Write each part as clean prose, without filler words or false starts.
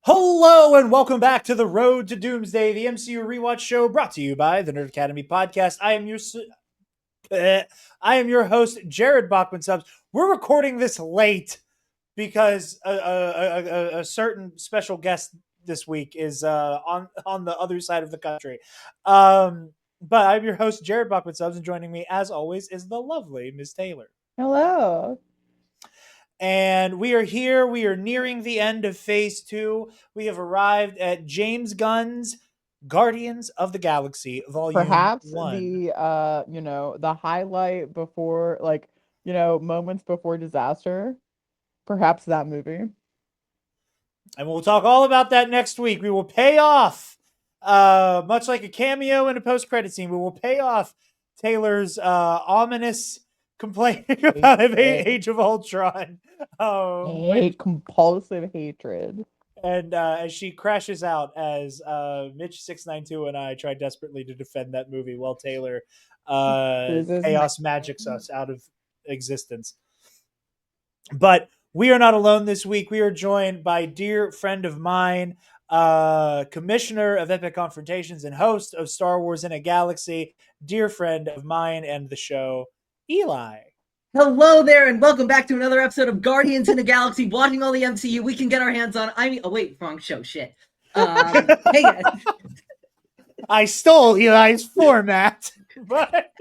Hello and welcome back to the Road to Doomsday, the MCU rewatch show brought to you by the Nerd Academy podcast. I am your host, Jared Bachman Subs. We're recording this late because a certain special guest this week is on the other side of the country. But I'm your host, Jared Bachman Subs, and joining me, as always, is the lovely Ms. Taylor. Hello. And we are here. We are nearing the end of phase 2. We have arrived at James Gunn's Guardians of the Galaxy, Volume Perhaps 1. the highlight before, moments before disaster. Perhaps that movie. And we'll talk all about that next week. We will pay off, much like a cameo in a post-credit scene, we will pay off Taylor's ominous complaining about Age of Ultron. Compulsive hatred. And as she crashes out, as Mitch692 and I try desperately to defend that movie while Taylor chaos magics us out of existence. But we are not alone this week. We are joined by a dear friend of mine, commissioner of Epic Confrontations and host of Star Wars in a Galaxy, dear friend of mine and the show, Eli. Hello there, and welcome back to another episode of Guardians in the Galaxy, watching all the MCU we can get our hands on. Wrong show, shit. Hey guys. I stole Eli's format, but...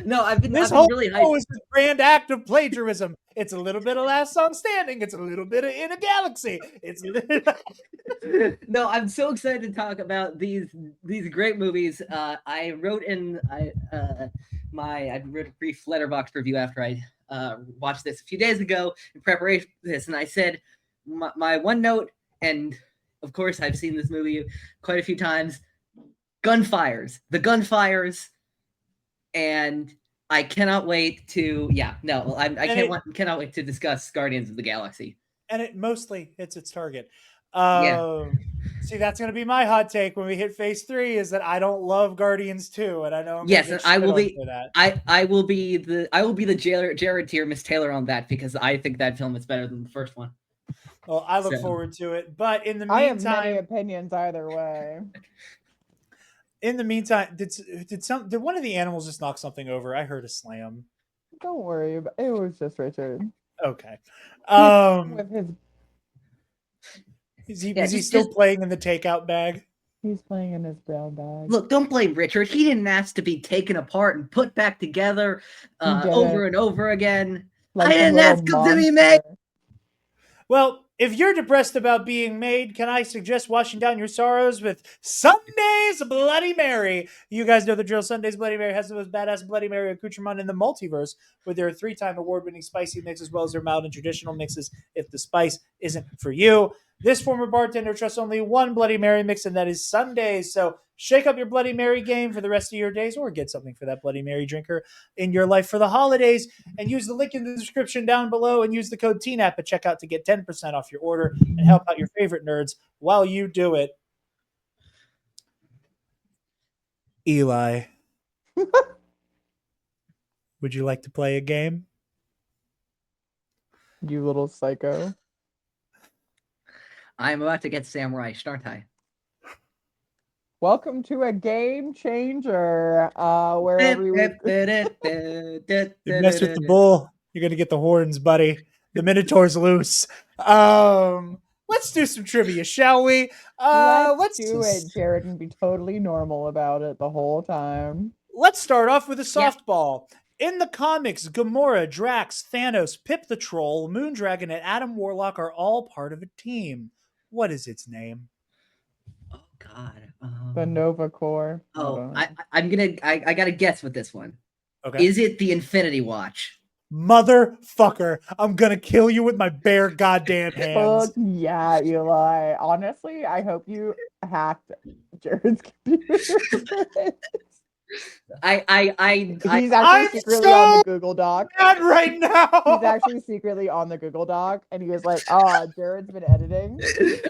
No, I've been really hyped. This is a grand act of plagiarism. It's a little bit of Last Song Standing. It's a little bit of In a Galaxy. No, I'm so excited to talk about these great movies. I wrote a brief letterbox review after I watched this a few days ago in preparation for this, and I said my one note, and of course I've seen this movie quite a few times. The gunfires. And I cannot wait to cannot wait to discuss Guardians of the Galaxy. And it mostly hits its target. See, that's going to be my hot take when we hit phase 3 is that I don't love Guardians 2, and I know I'm and I will be that. I will be the Jared tier Miss Taylor on that because I think that film is better than the first one. Well, I look forward to it, but in the meantime, I have many opinions either way. In the meantime, did one of the animals just knock something over? I heard a slam. Don't worry, it was just Richard. Okay. With his... Is he still playing in the takeout bag? He's playing in his brown bag. Look, don't blame Richard. He didn't ask to be taken apart and put back together over and over again. I didn't ask him to be made. Well, if you're depressed about being made, can I suggest washing down your sorrows with Sunday's Bloody Mary? You guys know the drill. Sunday's Bloody Mary has the most badass Bloody Mary accoutrement in the multiverse with their 3-time award-winning spicy mix as well as their mild and traditional mixes if the spice isn't for you. This former bartender trusts only one Bloody Mary mix, and that is Sundays. So shake up your Bloody Mary game for the rest of your days or get something for that Bloody Mary drinker in your life for the holidays. And use the link in the description down below and use the code TEENAP at checkout to get 10% off your order and help out your favorite nerds while you do it. Eli, would you like to play a game? You little psycho. I'm about to get samurai, aren't I? Welcome to a game changer. Where every week you mess with the bull, you're gonna get the horns, buddy. The Minotaur's loose. Let's do some trivia, shall we? Let's do it, Jared, and be totally normal about it the whole time. Let's start off with a softball. Yeah. In the comics, Gamora, Drax, Thanos, Pip the Troll, Moondragon, and Adam Warlock are all part of a team. What is its name? Oh God, the Nova Corps. I gotta guess with this one. Okay. Is it the Infinity Watch? Motherfucker! I'm gonna kill you with my bare goddamn hands. Yeah, Eli. Honestly, I hope you hacked Jared's computer. He's actually secretly on the Google Doc. Not right now. He's actually secretly on the Google Doc, and he was like, "Oh, Jared's been editing."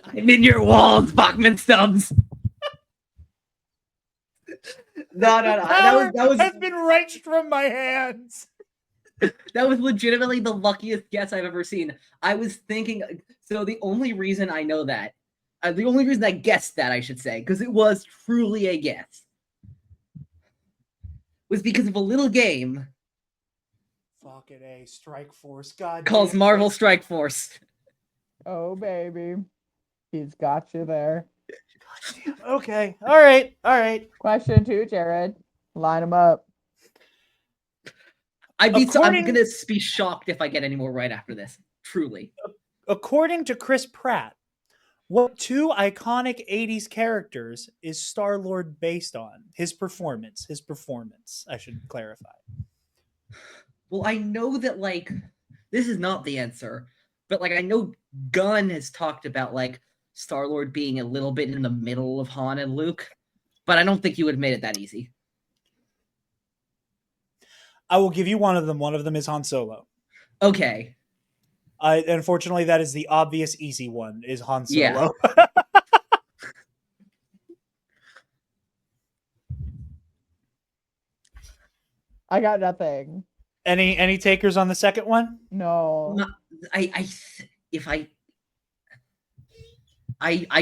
I'm in your walls, Bachman Stubbs. No. That has been wrenched from my hands. That was legitimately the luckiest guess I've ever seen. I was thinking. So the only reason I know that, the only reason I guessed that, I should say, because it was truly a guess, was because of a little game Fucking A. Strike Force. God called damn Marvel it. Strike Force. Oh, baby. He's got you there. Okay. All right. All right. Question 2, Jared. Line them up. I'm According- gonna be shocked if I get any more right after this. Truly. According to Chris Pratt, what 2 iconic 80s characters is Star-Lord based on? His performance, I should clarify. Well, I know that, like, this is not the answer, but, like, I know Gunn has talked about, like, Star-Lord being a little bit in the middle of Han and Luke, but I don't think you would have made it that easy. I will give you one of them. One of them is Han Solo. Okay. Unfortunately, that is the obvious easy one, is Han Solo. Yeah. I got nothing. Any takers on the second one? No. I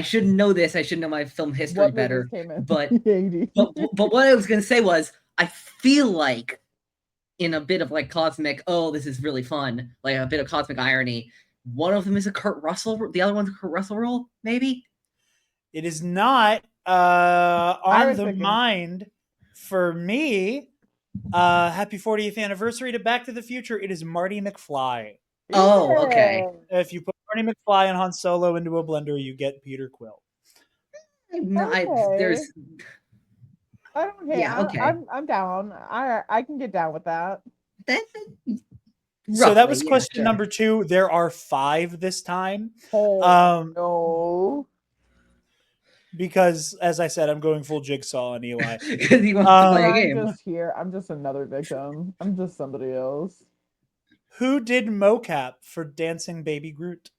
should know this. I should know my film history What better. movies came in But the 80s? but what I was gonna say was, I feel like, in a bit of, like, cosmic, oh, this is really fun, like a bit of cosmic irony, one of them is a Kurt Russell, the other one's a Kurt Russell role, maybe? It is not on was the thinking- mind for me. Happy 40th anniversary to Back to the Future. It is Marty McFly. Oh, okay. If you put Marty McFly and Han Solo into a blender, you get Peter Quill. No, Okay. there's Okay, Yeah, okay. I'm down. I can get down with that. that. So that was Roughly, yeah, question sure. number 2. There are 5 this time. Oh no. Because, as I said, I'm going full Jigsaw on Eli. Because he wants to play a I'm game. just here. I'm just another victim. I'm just somebody else. Who did mocap for Dancing Baby Groot?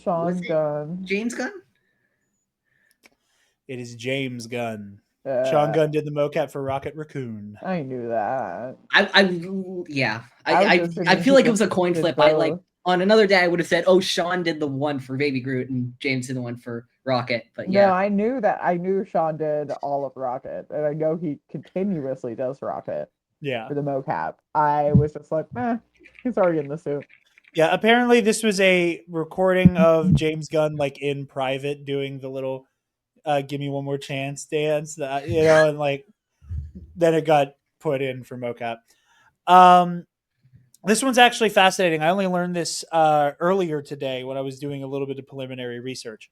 Sean Was it Gunn. James Gunn? It is James Gunn. Sean Gunn did the mocap for Rocket Raccoon. I knew that. Yeah. I was just I thinking feel he like it was a just coin did flip. I like both. on another day I would have said, oh, Sean did the one for Baby Groot and James did the one for Rocket. But No, yeah. I knew that. I knew Sean did all of Rocket, and I know he continuously does Rocket Yeah. for the mocap. I was just like, he's already in the suit. Yeah, apparently this was a recording of James Gunn, like, in private doing the little give me one more chance dance, and, like, then it got put in for mocap. This one's actually fascinating. I only learned this earlier today when I was doing a little bit of preliminary research.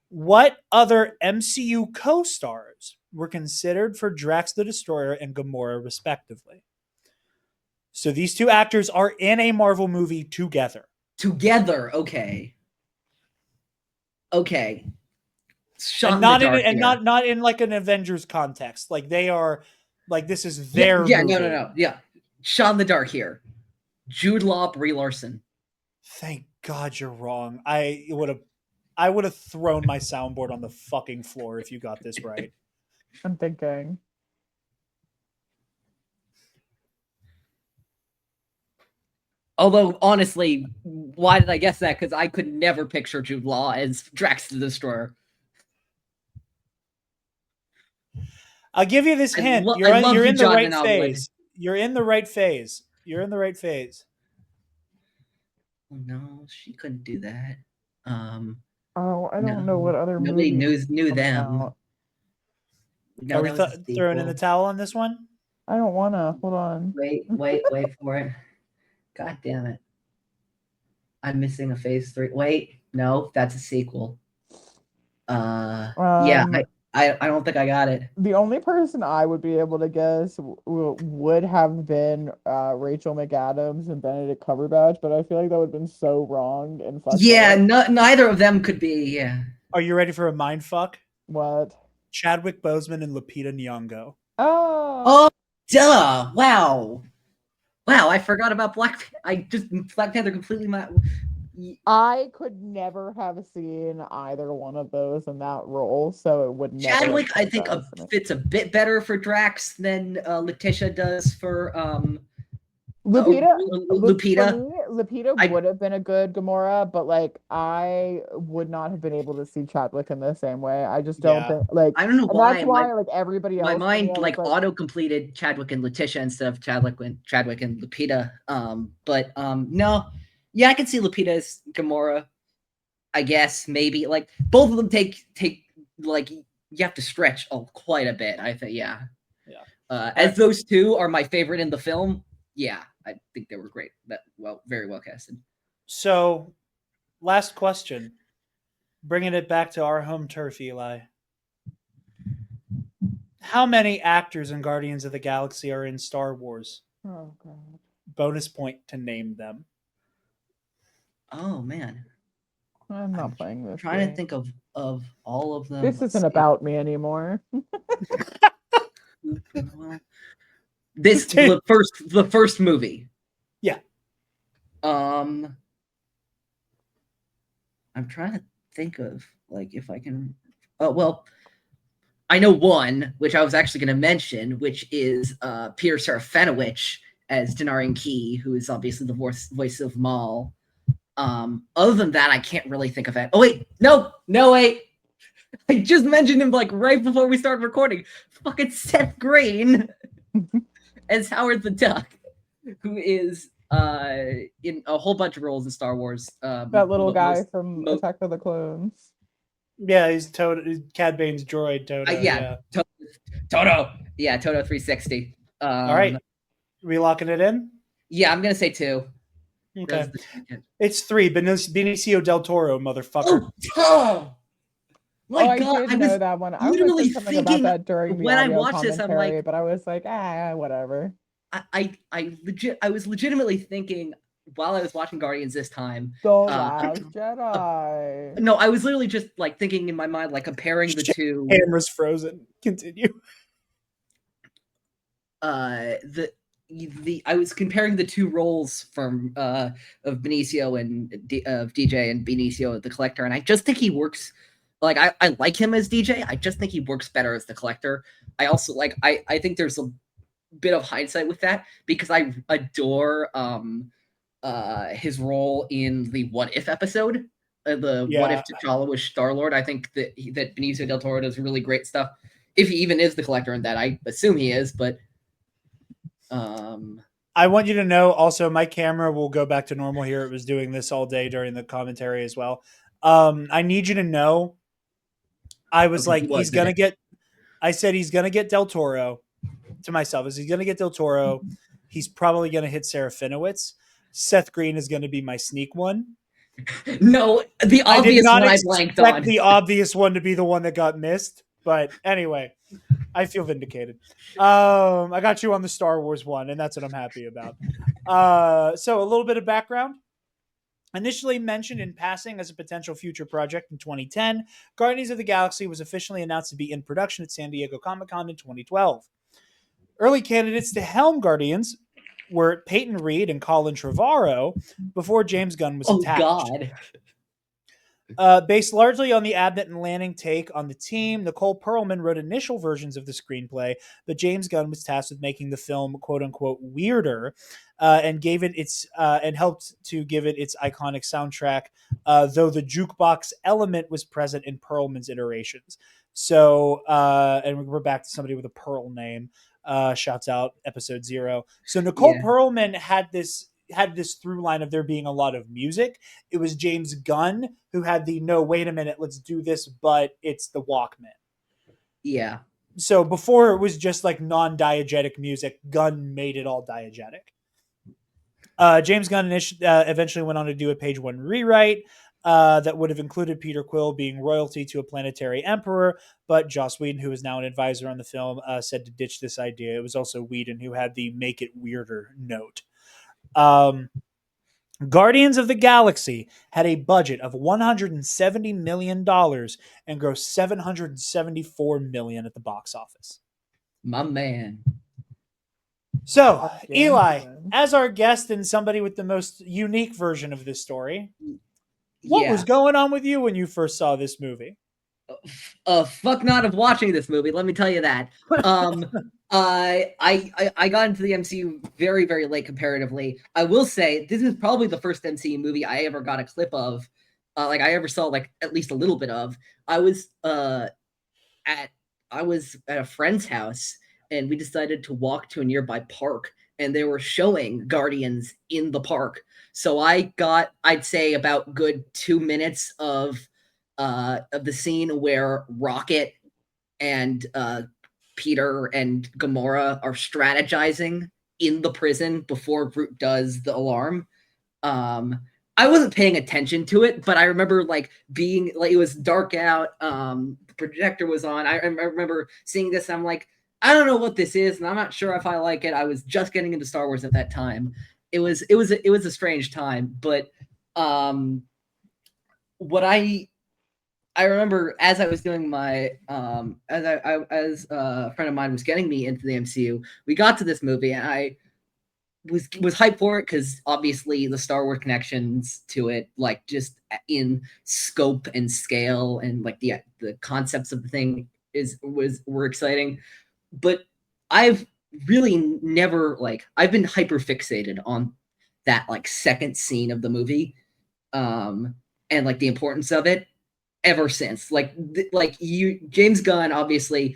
What other MCU co-stars were considered for Drax the Destroyer and Gamora, respectively? So these 2 actors are in a Marvel movie together. Together, okay. Okay. Shot And not in in the dark and here. not in like an Avengers context. Like, they are, like, this is their yeah, movie. no. Yeah. Shot in the dark here. Jude Law, Brie Larson. Thank God you're wrong. I would have thrown my soundboard on the fucking floor if you got this right. I'm thinking. Although, honestly, why did I guess that? Because I could never picture Jude Law as Drax the Destroyer. I'll give you this hint. I You're love in you, the John right Manowood. phase. You're in the right phase. You're in the right phase. Oh, no, she couldn't do that. Oh, I don't know what other nobody movies knew coming them. out. No, Are we that was a throwing in sequel. the towel on this one? I don't wanna. Hold on. Wait for it. God damn it. I'm missing a phase 3. Wait, no, that's a sequel. Yeah, I don't think I got it. The only person I would be able to guess would have been Rachel McAdams and Benedict Cumberbatch, but I feel like that would have been so wrong and fucked Yeah, up. neither of them could be. Yeah. Are you ready for a mind fuck? What? Chadwick Boseman and Lupita Nyong'o. Oh, Duh! Wow, I forgot about Black. Black Panther completely. I could never have seen either one of those in that role, so it would never. Chadwick, I think, fits a bit better for Drax than Letitia does for Lupita, Lupita. for me, Lupita would have been a good Gamora, but like I would not have been able to see Chadwick in the same way. I just don't think like, I don't know and why that's why like everybody my else, for me, mind I was like auto completed Chadwick and Letitia instead of Chadwick and Lupita. But no, yeah, I can see Lupita as Gamora. I guess maybe like both of them take like you have to stretch quite a bit. I think yeah. As those two are my favorite in the film, yeah, I think they were great. Very well casted. So, last question, bringing it back to our home turf, Eli. How many actors in Guardians of the Galaxy are in Star Wars? Oh god. Bonus point to name them. Oh man, I'm not playing this. Trying to think of all of them. This isn't about me anymore. Well, the first movie. Yeah. I'm trying to think of like if I can. Oh well, I know one which I was actually going to mention, which is Peter Serafinowicz as Denarian Key, who is obviously the voice of Maul. Other than that, I can't really think of it. Oh wait, no wait. I just mentioned him like right before we started recording. Fucking Seth Green as Howard the Duck, who is in a whole bunch of roles in Star Wars. That little guy from Attack of the Clones. Yeah, he's Cad Bane's droid, Toto. Yeah. Toto. Yeah, Toto 360. All right. Are we locking it in? Yeah, I'm going to say 2. Okay. It's 3. Benicio del Toro, motherfucker. Oh! My God, I did know that one. I was something about that during the when audio I watched this, I'm like, but I was like, whatever. I was legitimately thinking while I was watching Guardians this time. The Last Jedi. No, I was literally just like thinking in my mind, like comparing the two. Camera's frozen. Continue. I was comparing the two roles from of Benicio and of DJ and Benicio the Collector, and I just think he works. Like I like him as DJ. I just think he works better as the Collector. I also like I think there's a bit of hindsight with that because I adore his role in the What If episode. What If T'Challa was Star-Lord. I think that Benicio del Toro does really great stuff. If he even is the Collector in that, I assume he is, but I want you to know also my camera will go back to normal here. It was doing this all day during the commentary as well. I need you to know I was like, he's going to get I said he's going to get Del Toro to myself. Is he's going to get Del Toro? He's probably going to hit Serafinowicz. Seth Green is going to be my sneak one. No, the obvious one I blanked on. The obvious one to be the one that got missed. But anyway, I feel vindicated. I got you on the Star Wars one, and that's what I'm happy about. So a little bit of background. Initially mentioned in passing as a potential future project in 2010, Guardians of the Galaxy was officially announced to be in production at San Diego Comic-Con in 2012. Early candidates to helm Guardians were Peyton Reed and Colin Trevorrow before James Gunn was attached. God. Based largely on the Abnett and Lanning take on the team, Nicole Perlman wrote initial versions of the screenplay, but James Gunn was tasked with making the film "quote unquote" weirder, and gave it its and helped to give it its iconic soundtrack. Though the jukebox element was present in Perlman's iterations. So, and we're back to somebody with a Pearl name. Shouts out episode 0. So Nicole Perlman had this through line of there being a lot of music. It was James Gunn who had the no, wait a minute, let's do this, but it's the Walkman. Yeah. So before it was just like non-diegetic music, Gunn made it all diegetic. James Gunn eventually went on to do a page 1 rewrite that would have included Peter Quill being royalty to a planetary emperor, but Joss Whedon, who is now an advisor on the film, said to ditch this idea. It was also Whedon who had the make it weirder note. Guardians of the Galaxy had a budget of $170 million and grossed $774 million at the box office. My man. So, Eli, as our guest and somebody with the most unique version of this story, what was going on with you when you first saw this movie? fuck not of watching this movie. Let me tell you that. I got into the MCU very very late comparatively. I will say this is probably the first MCU movie I ever got a clip of, like I ever saw like at least a little bit of. I was at I was at a friend's house and we decided to walk to a nearby park and they were showing Guardians in the park. So I got, I'd say, about good 2 minutes of the scene where Rocket and Peter and Gamora are strategizing in the prison before Groot does the alarm. Um, I wasn't paying attention to it, but I remember like being like it was dark out. The projector was on. I remember seeing this. I'm like, I don't know what this is, and I'm not sure if I like it. I was just getting into Star Wars at that time. It was a strange time, but um, what I remember as I was doing my as a friend of mine was getting me into the MCU, we got to this movie and I was hyped for it because obviously the Star Wars connections to it, like just in scope and scale and like the concepts of the thing were exciting. But I've really never like I've been hyper fixated on that like second scene of the movie, um, and like the importance of it ever since. Like you, James Gunn obviously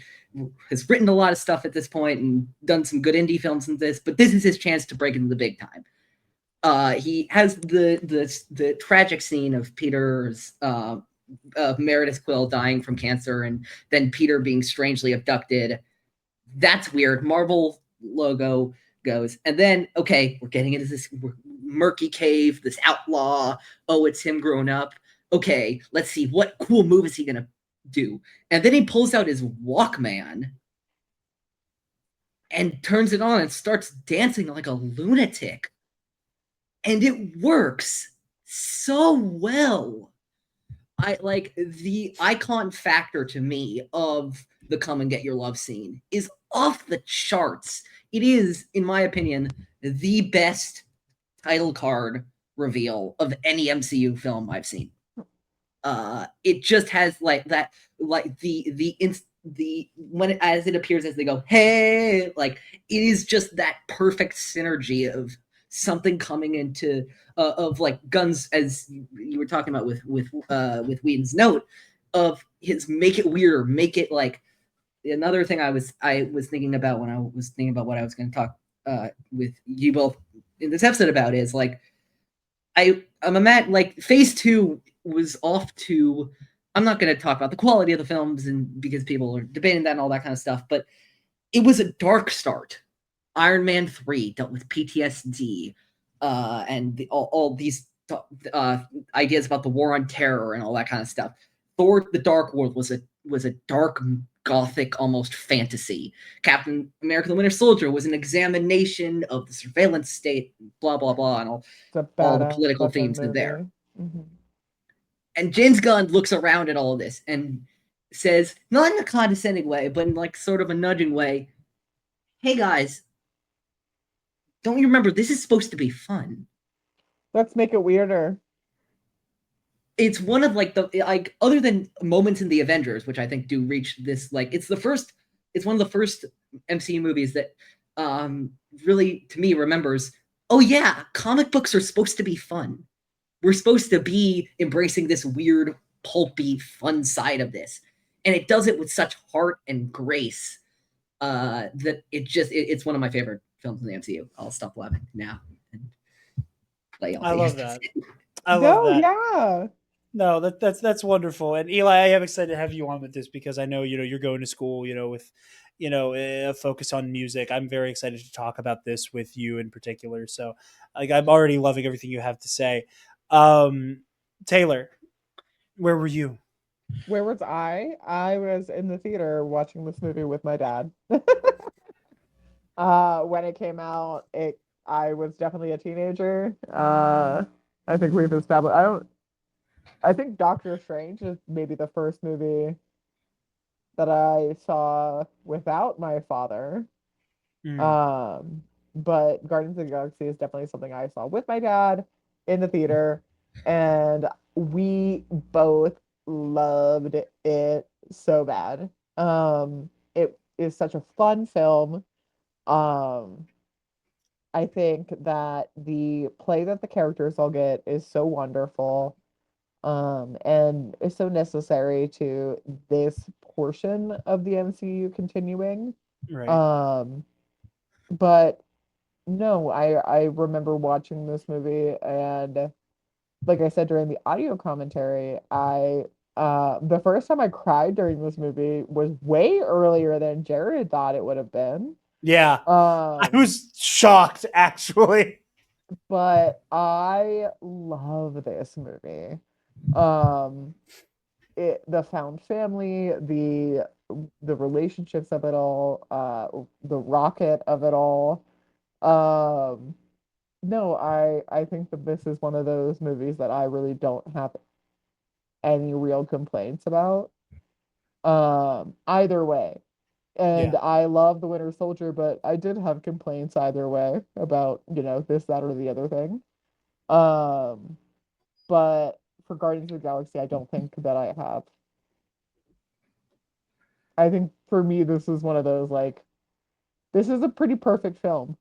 has written a lot of stuff at this point and done some good indie films in this, but this is his chance to break into the big time. He has the tragic scene of Peter's Meredith Quill dying from cancer, and then Peter being strangely abducted. That's weird. Marvel logo goes, and then okay, we're getting into this murky cave, this outlaw. Oh, it's him grown up. Okay, let's see what cool move is he gonna do. And then he pulls out his Walkman and turns it on and starts dancing like a lunatic. And it works so well. I like the icon factor to me of the come and get your love scene is off the charts. It is, in my opinion, the best title card reveal of any MCU film I've seen. It just has like that, like the when it, as it appears as they go, hey, like it is just that perfect synergy of something coming into of like Guns, as you were talking about with Whedon's note of his make it weirder, make it like another thing I was thinking about when I was thinking about what I was going to talk with you both in this episode about is like I'm a mad like phase two was off to. I'm not going to talk about the quality of the films and because people are debating that and all that kind of stuff, but it was a dark start. Iron Man 3 dealt with PTSD and all these ideas about the war on terror and all that kind of stuff. Thor: The Dark World was a dark gothic almost fantasy. Captain America: The Winter Soldier was an examination of the surveillance state, blah blah blah, and It's a all the badass political fucking themes in there. movie. Mm-hmm. And James Gunn looks around at all of this and says, not in a condescending way, but in like sort of a nudging way, hey guys, don't you remember this is supposed to be fun? Let's make it weirder. It's one of like the like other than moments in the Avengers, which I think do reach this like it's one of the first MCU movies that really to me remembers, oh yeah, comic books are supposed to be fun. We're supposed to be embracing this weird, pulpy, fun side of this. And it does it with such heart and grace that it's one of my favorite films in the MCU. I'll stop laughing now and let y'all I take love it. that. I love No, that. yeah. No, that's wonderful. And Eli, I am excited to have you on with this because I know you're going to school, with a focus on music. I'm very excited to talk about this with you in particular. So, like, I'm already loving everything you have to say. Um, Taylor, where were you? Where was I? I was in the theater watching this movie with my dad. When it came out, I was definitely a teenager. I think we've established. I think Doctor Strange is maybe the first movie that I saw without my father. Mm. Um, but Guardians of the Galaxy is definitely something I saw with my dad in the theater, and we both loved it so bad. It is such a fun film. Um, I think that the play that the characters all get is so wonderful. And is so necessary to this portion of the MCU continuing. Right. Um, but no, I remember watching this movie, and like I said during the audio commentary, I the first time I cried during this movie was way earlier than Jared thought it would have been. Yeah. I Um, was shocked, actually. but I love this movie. Um, the found family, the relationships of it all, the rocket of it all. Um, no, I think that this is one of those movies that I really don't have any real complaints about. Either way. And Yeah. I love the Winter Soldier, but I did have complaints either way about, this, that, or the other thing. Um, but for Guardians of the Galaxy, I don't think that I have. I think for me, this is one of those like, this is a pretty perfect film.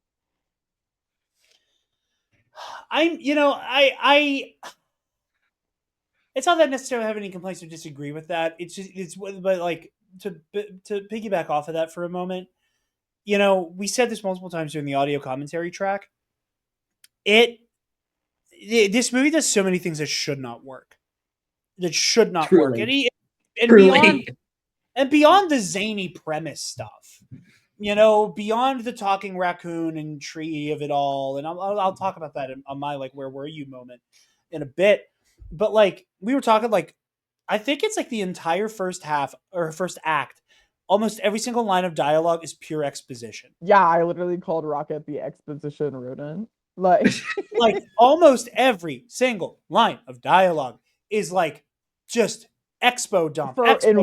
I it's not that necessarily I have any complaints or disagree with that. It's just but like to piggyback off of that for a moment. We said this multiple times during the audio commentary track. It, this movie does so many things that should not work. That should not work. Truly, And beyond truly. the zany premise stuff. Beyond the talking raccoon and tree of it all, and I'll talk about that on my like where were you moment in a bit. But like we were talking, like I think it's like the entire first half or first act, almost every single line of dialogue is pure exposition. Yeah, I literally called Rocket the exposition rodent. Like, Like almost every single line of dialogue is like just for in expo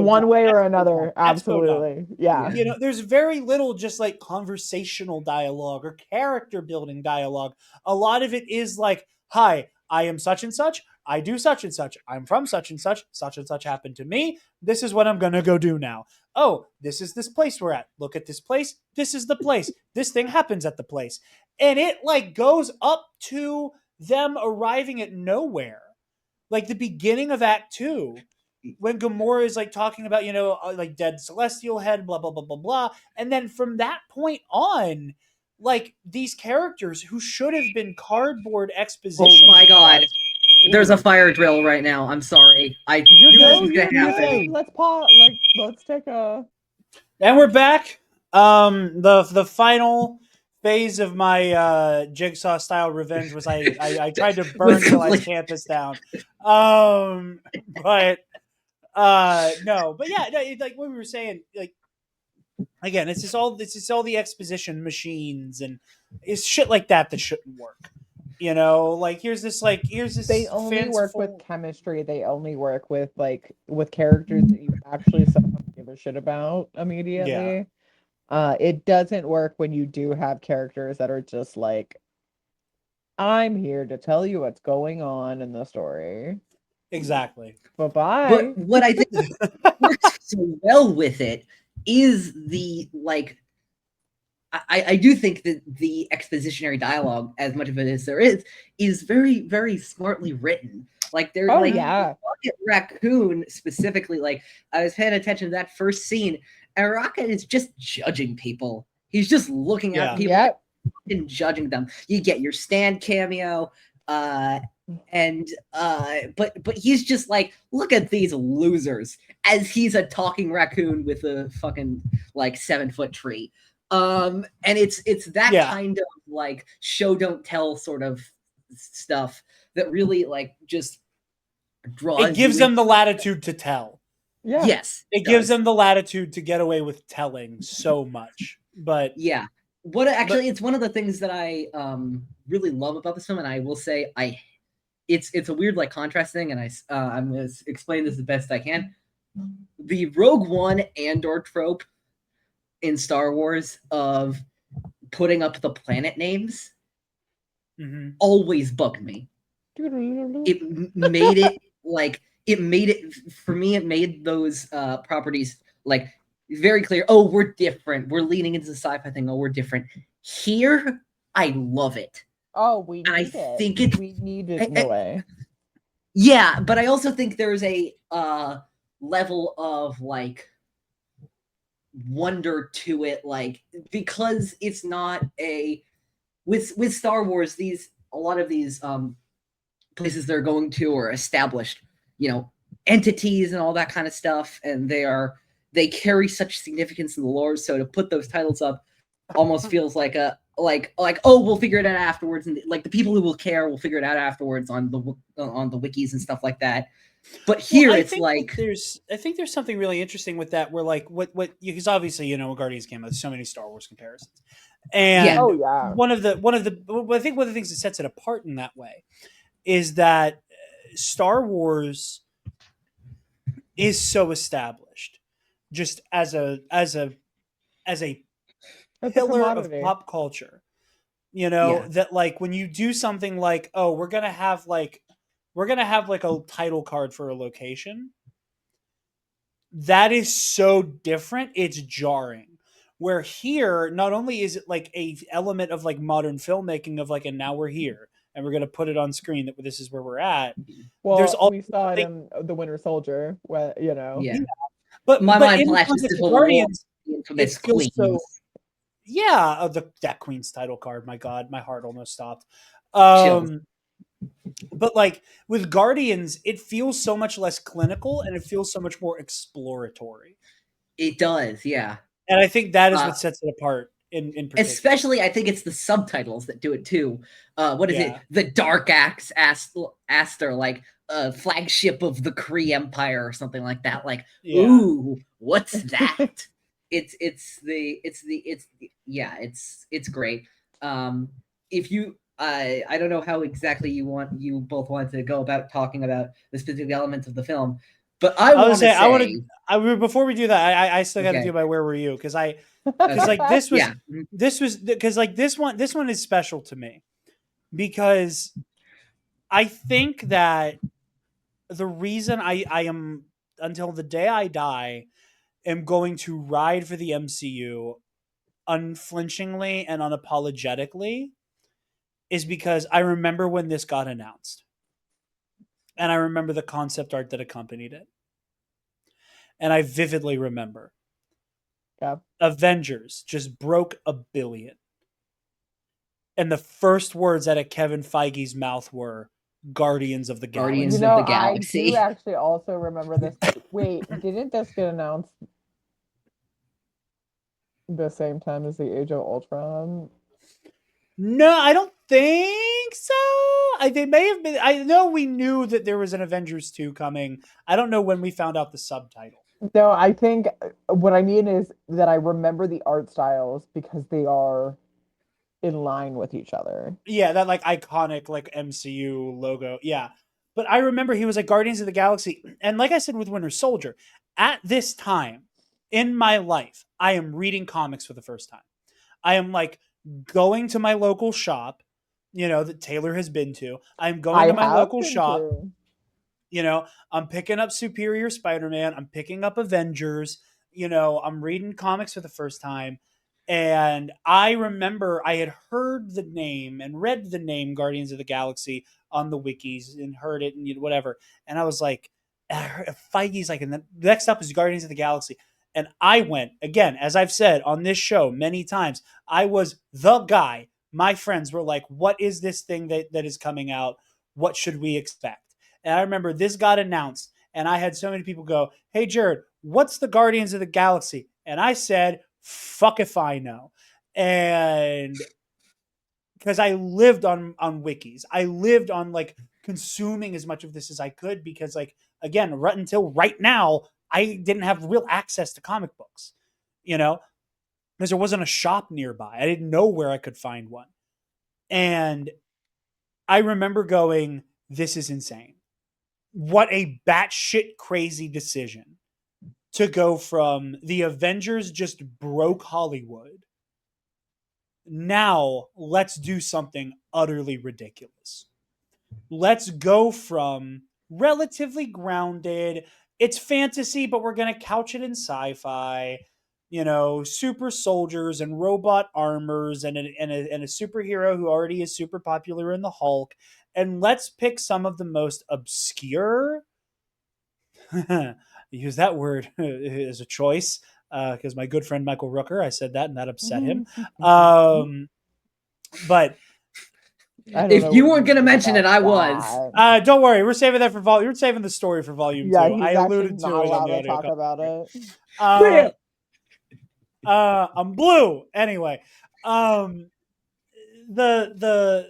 one dump, way or expo dump, another, expo dump. absolutely. Yeah. Yeah. There's very little just like conversational dialogue or character building dialogue. A lot of it is like, hi, I am such and such. I do such and such. I'm from such and such. Such and such happened to me. This is what I'm going to go do now. Oh, this is this place we're at. Look at this place. This is the place. This thing happens at the place. And it like goes up to them arriving at nowhere. Like the beginning of Act 2 when Gamora is like talking about, like dead celestial head, blah, blah, blah, blah, blah. And then from that point on, like these characters who should have been cardboard Oh exposition. my god. plots- There's a Ooh. fire drill right now. I'm sorry. I You're knew this good. was No, gonna you're You're happen. fine. good. Let's pause. Like, let's take a. And we're back. The final phase of my jigsaw style revenge was I tried to burn Was Eli's complete. campus down. But no, but yeah, no, like what we were saying, like again, it's just all the exposition machines and it's shit like that shouldn't work. Like here's this They only work with fanciful. chemistry. They only work with with characters that you actually somehow give a shit about Yeah, immediately. It doesn't work when you do have characters that are just like, I'm here to tell you what's going on in the story. exactly. Bye But bye. what I think works so well with it is the like I do think that the expositionary dialogue, as much of it as there is very, very smartly written. Like they're Oh like Mhm. yeah. Rocket Raccoon specifically, like I was paying attention to that first scene, and Rocket is just judging people. He's just looking at Yeah, people Yep. and judging them. You get your stand cameo, uh, and but he's just like, look at these losers, as he's a talking raccoon with a fucking like 7-foot tree. And it's that yeah. kind of like show don't tell sort of stuff that really like just draws It gives you in. them the latitude to tell. Yeah. Yes, It gives them the latitude to get away with telling so much. But yeah. What actually, it's one of the things that I really love about this film, and I will say it's a weird like contrast thing, and I'm gonna explain this the best I can. The Rogue One Andor trope in Star Wars of putting up the planet names mhm. always bugged me. It made it like it made it for me. It made those properties like very clear. Oh, we're different. We're leaning into the sci-fi thing. Oh, we're different. Here, I love it, Oh, we and I need it. think it's We need it in a way. yeah, but I also think there's a level of like wonder to it, like because it's not a with Star Wars. These a lot of these places they're going to are established, you know, entities and all that kind of stuff, and they carry such significance in the lore. So to put those titles up almost feels like a like oh we'll figure it out afterwards, and like the people who will care will figure it out afterwards on the wikis and stuff like that. But here Well, I it's think that like there's something really interesting with that. Where like what because obviously when Guardians came out, there's so many Star Wars comparisons, yeah, and Oh yeah. one of the I think one of the things that sets it apart in that way is that Star Wars is so established, just as a It's a pillar of commodity. pop culture. yeah, That like when you do something like, oh, we're gonna have like a title card for a location, that is so different, it's jarring. Where here, not only is it like a element of like modern filmmaking of like, and now we're here and we're gonna put it on screen that this is where we're at. There's Well, also we saw it like, in The Winter Soldier, when yeah. yeah, but My mind in the flashes to context of Civil War, Guardians, the it infamous feels so, Queens. yeah, that Queen's title card. My God, my heart almost stopped. Chills. But like with Guardians, it feels so much less clinical and it feels so much more exploratory. It does, yeah. And I think that is Uh, what sets it apart in particular. Especially, I think it's the subtitles that do it too. What is it? Yeah. The Dark Axe Aster, like flagship of the Kree Empire or something like that. Like, Yeah. ooh, what's that? It's yeah, it's great. If you I don't know how exactly you both want to go about talking about the specific elements of the film, but I I would want to say I want say to. Before we do that, I still got to okay, do my where were you because like okay, yeah, this was because like this one is special to me because I think that the reason I am until the day I die am going to ride for the MCU unflinchingly and unapologetically is because I remember when this got announced and I remember the concept art that accompanied it. And I vividly remember Yeah. Avengers just broke 1 billion. And the first words out of Kevin Feige's mouth were Guardians of the Guardians You of know, Galaxy. the I do Galaxy. actually also remember this. Wait, didn't this get announced the same time as the Age of Ultron? No, I don't think so. They may have been. I know we knew that there was an Avengers 2 coming. I don't know when we found out the subtitle. No, I think what I mean is that I remember the art styles because they are in line with each other. Yeah, that like iconic like MCU logo. Yeah. But I remember he was like Guardians of the Galaxy. And like I said with Winter Soldier, at this time in my life, I am reading comics for the first time. I am like going to my local shop, that Taylor has been to. I'm going I to my have local been shop. to. I'm picking up Superior Spider-Man. I'm picking up Avengers. I'm reading comics for the first time. And I remember I had heard the name and read the name Guardians of the Galaxy on the wikis and heard it and whatever. And I was like, Feige's like, and the next up is Guardians of the Galaxy. And I went, again, as I've said on this show many times, I was the guy. My friends were like, what is this thing that is coming out? What should we expect? And I remember this got announced, and I had so many people go, "Hey, Jared, what's the Guardians of the Galaxy?" And I said, "Fuck if I know." And because I lived on wikis, I lived on like consuming as much of this as I could because, like, again, right until right now, I didn't have real access to comic books, you know, because there wasn't a shop nearby. I didn't know where I could find one, and I remember going, "This is insane." What a batshit crazy decision to go from the Avengers just broke Hollywood. Now let's do something utterly ridiculous. Let's go from relatively grounded. It's fantasy, but we're going to couch it in sci-fi. You know, super soldiers and robot armors and a superhero who already is super popular in the Hulk. And let's pick some of the most obscure, use that word as a choice, because my good friend Michael Rooker, I said that and that upset him. But I don't If know you what weren't gonna mean mention it, about I was. that. don't worry, we're saving that for volume. You're saving the story for volume Yeah, 2. he's I actually alluded to not it on allowed the to audio talk about commentary. it. Uh, I'm blue. Anyway, um, the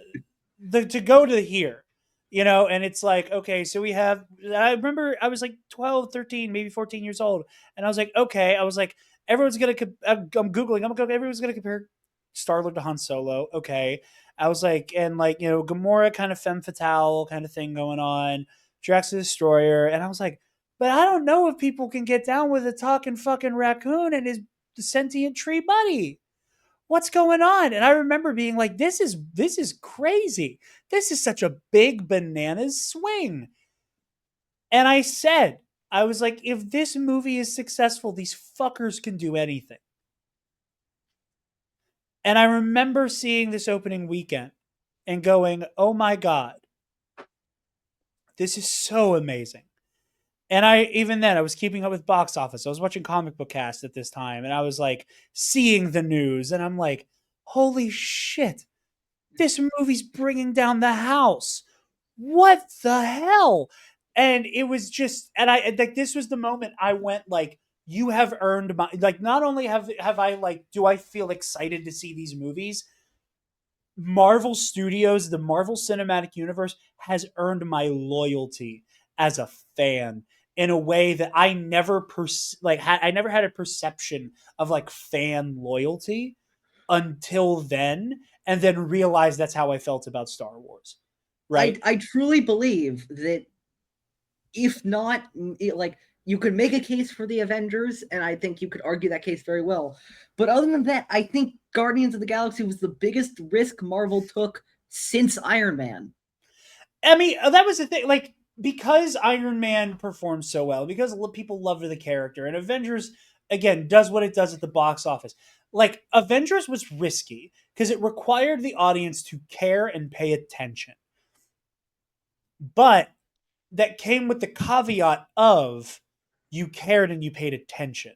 to go to here, you know, and it's like, okay, so we have, I remember I was like 12, 13, maybe 14 years old, and I was like, okay, I was like, everyone's gonna I'm googling, everyone's gonna compare Star-Lord to Han Solo. Okay, I was like, and like, you know, Gamora kind of femme fatale kind of thing going on, Drax the Destroyer, and I was like, but I don't know if people can get down with a talking fucking raccoon and his sentient tree buddy. What's going on? And I remember being like, this is crazy. This is such a big bananas swing. And I said, I was like, if this movie is successful, these fuckers can do anything. And I remember seeing this opening weekend and going, oh my God, this is so amazing. And I, even then, I was keeping up with box office. I was watching Comic Book Cast at this time, and I was like seeing the news, and I'm like, holy shit, this movie's bringing down the house. What the hell? And it was just, and I like, this was the moment I went like, you have earned my, like, not only have I like, do I feel excited to see these movies? Marvel Studios, the Marvel Cinematic Universe has earned my loyalty as a fan in a way that I never I never had a perception of like fan loyalty until then, and then realized that's how I felt about Star Wars. Right? I truly believe that if not, like, you could make a case for the Avengers, and I think you could argue that case very well. But other than that, I think Guardians of the Galaxy was the biggest risk Marvel took since Iron Man. I mean, that was the thing. Like, because Iron Man performed so well, because people loved the character, and Avengers, again, does what it does at the box office. Like, Avengers was risky because it required the audience to care and pay attention. But that came with the caveat of you cared and you paid attention.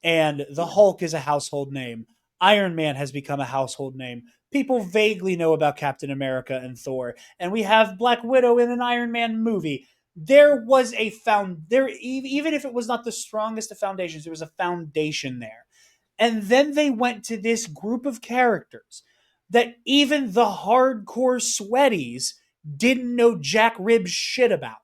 And the Hulk is a household name. Iron Man has become a household name. People vaguely know about Captain America and Thor, and we have Black Widow in an Iron Man movie. There was a even if it was not the strongest of foundations, there was a foundation there. And then they went to this group of characters that even the hardcore sweaties didn't know jack ribs shit about.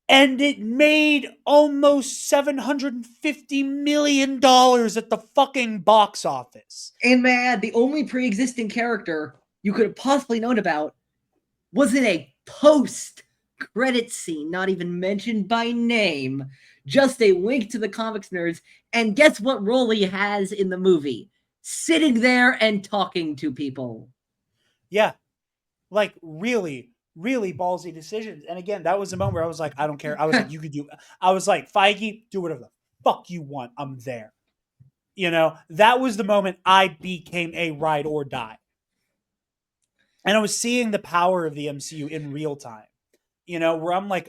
And it made almost $750 million at the fucking box office. And man, the only pre-existing character you could have possibly known about was in a post-credit scene, not even mentioned by name, just a wink to the comics nerds. And guess what role he has in the movie? Sitting there and talking to people. Yeah. Like, really, really ballsy decisions. And again, that was the moment where I was like, I don't care. I was like, you could do, I was like, Feige, do whatever the fuck you want. I'm there. You know, that was the moment I became a ride or die. And I was seeing the power of the MCU in real time, you know, where I'm like,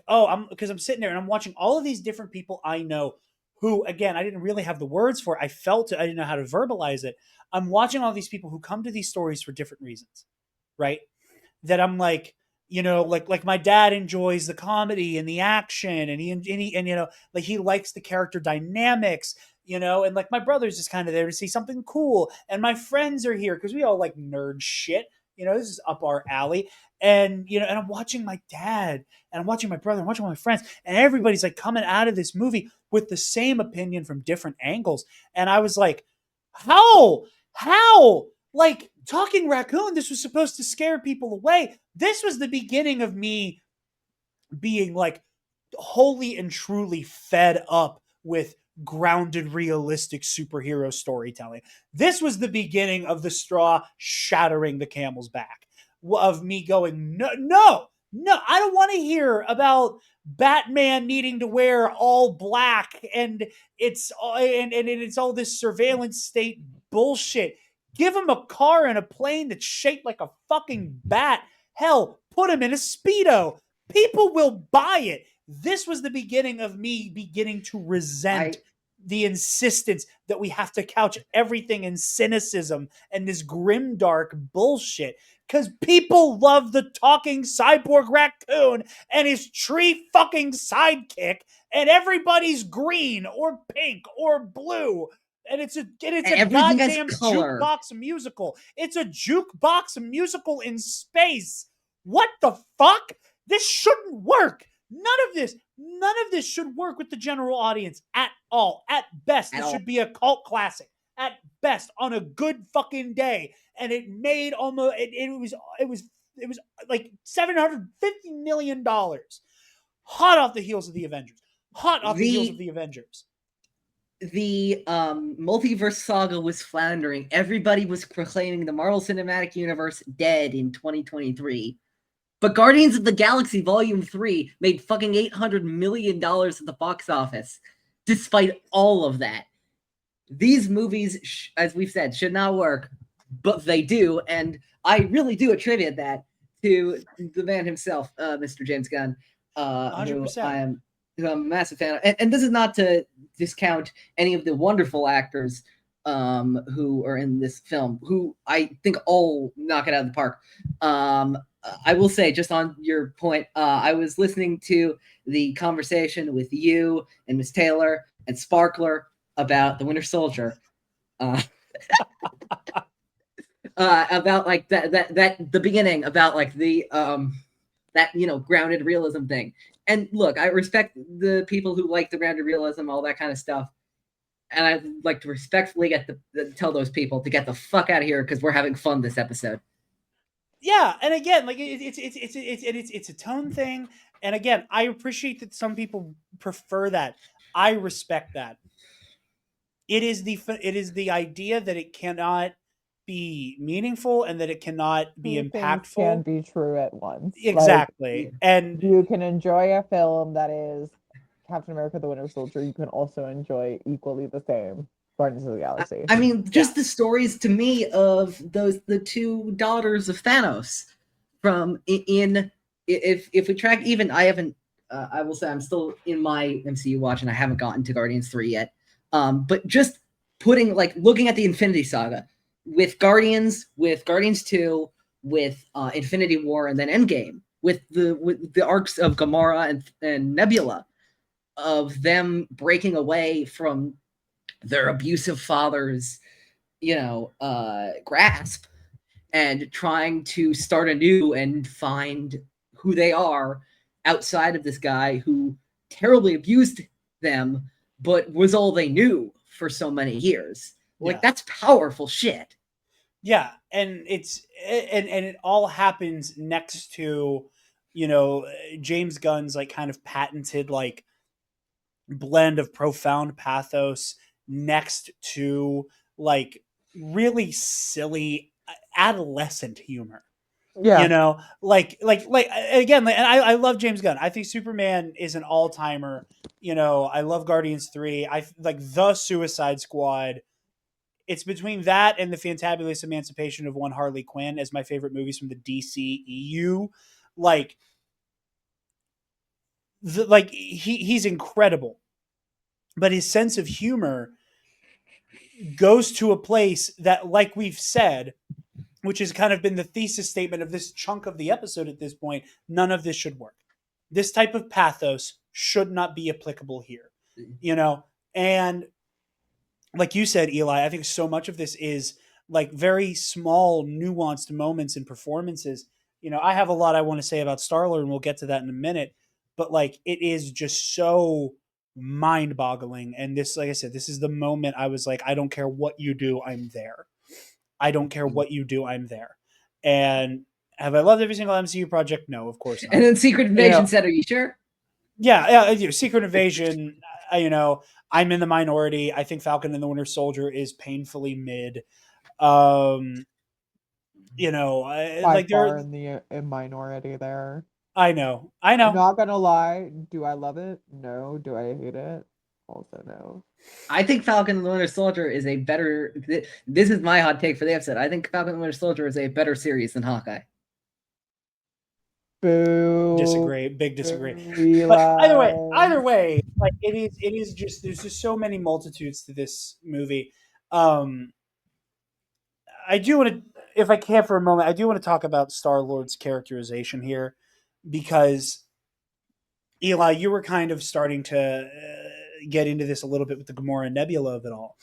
because I'm sitting there and I'm watching all of these different people I know who, again, I didn't really have the words for. I felt it. I didn't know how to verbalize it. I'm watching all these people who come to these stories for different reasons, right? That I'm like, you know, like my dad enjoys the comedy and the action, and and you know, like, he likes the character dynamics, you know, and like my brother's just kind of there to see something cool, and my friends are here because we all like nerd shit. You know, this is up our alley. And you know, and I'm watching my dad, and I'm watching my brother, I'm watching my friends, and everybody's like coming out of this movie with the same opinion from different angles. And I was like, how? Like, talking raccoon, this was supposed to scare people away. This was the beginning of me being like wholly and truly fed up with grounded, realistic superhero storytelling. This was the beginning of the straw shattering the camel's back. of me going, no, I don't want to hear about Batman needing to wear all black and it's all this surveillance state bullshit. Give him a car and a plane that's shaped like a fucking bat. Hell, put him in a Speedo. People will buy it. This was the beginning of me beginning to resent the insistence that we have to couch everything in cynicism and this grimdark bullshit. Because people love the talking cyborg raccoon and his tree fucking sidekick, and everybody's green or pink or blue. And it's a goddamn jukebox musical. It's a jukebox musical in space. What the fuck? This shouldn't work. None of this should work with the general audience at all. At best, this should be a cult classic. At best, on a good fucking day. And it made almost it was like $750 million. Hot off the heels of the Avengers. The multiverse saga was floundering. Everybody was proclaiming the Marvel Cinematic Universe dead in 2023. But Guardians of the Galaxy Volume 3 made fucking $800 million at the box office. Despite all of that. These movies, as we've said, should not work, but they do. And I really do attribute that to the man himself, Mr. James Gunn, 100%. who I'm a massive fan of. And this is not to discount any of the wonderful actors who are in this film, who I think all knock it out of the park. I will say, just on your point, I was listening to the conversation with you and Miss Taylor and Sparkler about the Winter Soldier, about like that the beginning, about like the that grounded realism thing. And look, I respect the people who like the grounded realism, all that kind of stuff. And I'd like to respectfully tell those people to get the fuck out of here because we're having fun this episode. Yeah, and again, like it's a tone thing, and again, I appreciate that some people prefer that. I respect that. It is the idea that it cannot be meaningful and that it cannot be impactful. Can be true at once. Exactly, like, and you can enjoy a film that is Captain America: The Winter Soldier. You can also enjoy equally the same Guardians of the Galaxy. I mean, just the stories to me of the two daughters of Thanos from if we track even, I haven't, I will say I'm still in my MCU watch and I haven't gotten to Guardians 3 yet. But just looking at the Infinity Saga with Guardians 2, with Infinity War, and then Endgame, with the arcs of Gamora and Nebula, of them breaking away from their abusive father's, grasp and trying to start anew and find who they are outside of this guy who terribly abused them, but was all they knew for so many years. That's powerful shit. Yeah, and it all happens next to, James Gunn's like kind of patented like blend of profound pathos next to like really silly adolescent humor. Yeah, again, and I love James Gunn. I think Superman is an all-timer. I love Guardians 3. I like the Suicide Squad. It's between that and the Fantabulous Emancipation of One Harley Quinn as my favorite movies from the DCEU. He's incredible, but his sense of humor goes to a place that, like we've said, which has kind of been the thesis statement of this chunk of the episode at this point, none of this should work. This type of pathos should not be applicable here, and like you said, Eli, I think so much of this is like very small, nuanced moments and performances. I have a lot I want to say about Star-Lord, and we'll get to that in a minute, but like it is just so mind-boggling. And this, like I said, this is the moment I was like, I don't care what you do, I'm there. I don't care what you do, I'm there. And have I loved every single MCU project? No, of course not. And then Secret Invasion said, are you sure? Yeah, Secret Invasion, I'm in the minority. I think Falcon and the Winter Soldier is painfully mid. You know, By like far there. in the minority there. I know. I know. Not gonna lie, do I love it? No. Do I hate it? Also no. I think Falcon and the Winter Soldier is a better. This is my hot take for the episode. I think Falcon and the Winter Soldier is a better series than Hawkeye. Boo. Disagree. Big disagree. Boo, But Eli. either way, like it is just there's just so many multitudes to this movie. Um, I do want to, if I can for a moment, I do want to talk about Star Lord's characterization here because Eli, you were kind of starting to get into this a little bit with the Gamora and Nebula of it all.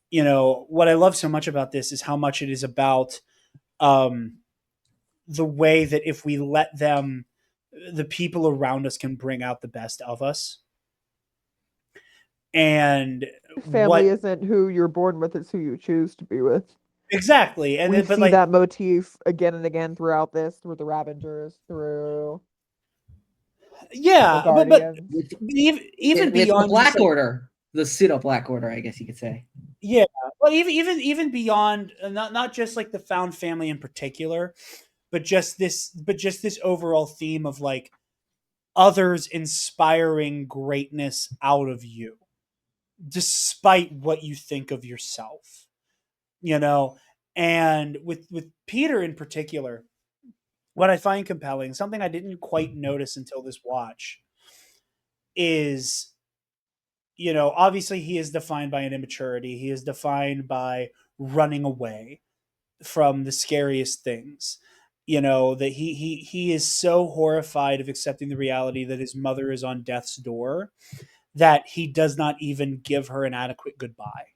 You know, what I love so much about this is how much it is about um, the way that if we let them, the people around us can bring out the best of us. And Family what isn't who you're born with, it's who you choose to be with. exactly, and We then, but see like, that motif again and again throughout this, through the Ravengers, through the yeah, but Guardians. With, even with the beyond just Black like Order, the pseudo Black Order, I guess you could say. yeah, well, even beyond not just like the found family in particular, but just this overall theme of like others inspiring greatness out of you, despite what you think of yourself. You know, and with Peter in particular, what I find compelling, something I didn't quite notice until this watch, is you know, obviously he is defined by an immaturity. He is defined by running away from the scariest things. You know, that he is so horrified of accepting the reality that his mother is on death's door that he does not even give her an adequate goodbye.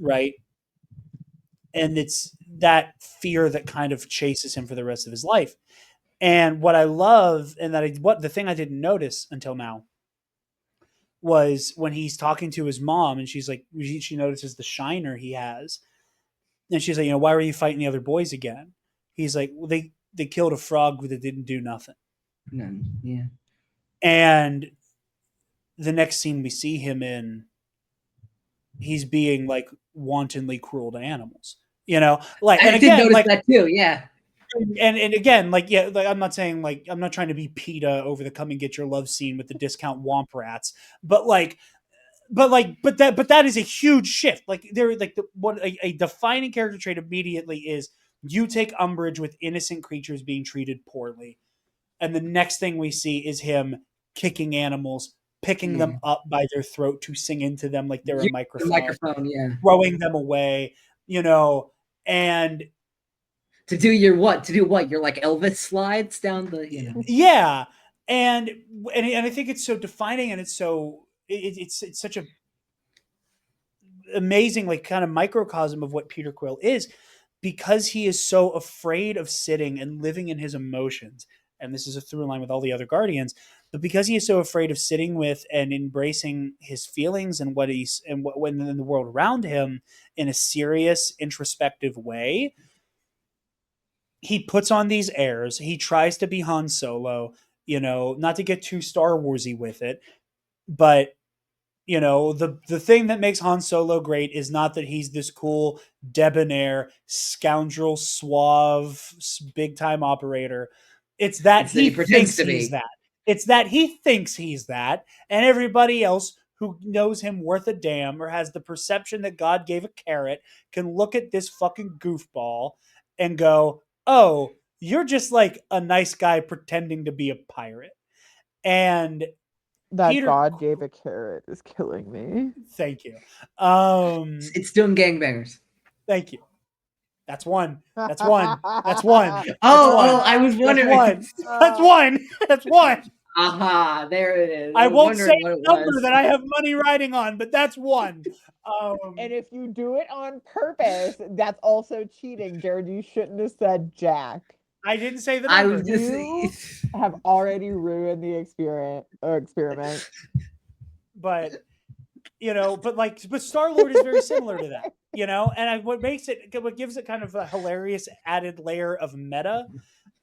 Right? And it's that fear that kind of chases him for the rest of his life. And what I love, and what the thing I didn't notice until now was when he's talking to his mom, and she's like, she notices the shiner he has, and she's like, you know, why were you fighting the other boys again? He's like, well, they killed a frog that didn't do nothing. None. Yeah. And the next scene we see him in, he's being like wantonly cruel to animals. You know, like, and I did again, notice like, that too. Yeah. and again, like, yeah, like, I'm not saying like I'm not trying to be PETA over the come and get your love scene with the discount womp rats, but like, but that is a huge shift. Like there, like what a defining character trait immediately is you take umbrage with innocent creatures being treated poorly, and the next thing we see is him kicking animals, picking Yeah. them up by their throat to sing into them like they're a You the microphone, microphone, yeah. throwing them away, you know, and To do your what? To do what? Your like Elvis slides down the, you know. yeah, and I think it's so defining, and it's so it's such a amazing like kind of microcosm of what Peter Quill is because he is so afraid of sitting and living in his emotions. And this is a through line with all the other Guardians, but because he is so afraid of sitting with and embracing his feelings and what he's and what when in the world around him in a serious, introspective way, he puts on these airs. He tries to be Han Solo, you know, not to get too Star Warsy with it, but you know, the thing that makes Han Solo great is not that he's this cool debonair scoundrel suave big time operator. It's that It's that he he pretends thinks to he's be. that. It's that he thinks he's that, and everybody else who knows him worth a damn or has the perception that God gave a carrot can look at this fucking goofball and go, "Oh, you're just like a nice guy pretending to be a pirate." And That Peter, God gave a carrot is killing me. thank you. It's doing gangbangers. Thank you. That's one. That's one. That's one. Oh, That's one. I was That's wondering. one. That's one. That's one. Aha, there it is. I I was won't say wondering what it a number was. that I have money riding on, but that's one. And if you do it on purpose, that's also cheating. Jared, you shouldn't have said Jack. I didn't say the I number. was just You have already ruined the experiment. But you know, but Star Lord is very similar to that. You know, and what gives it kind of a hilarious added layer of meta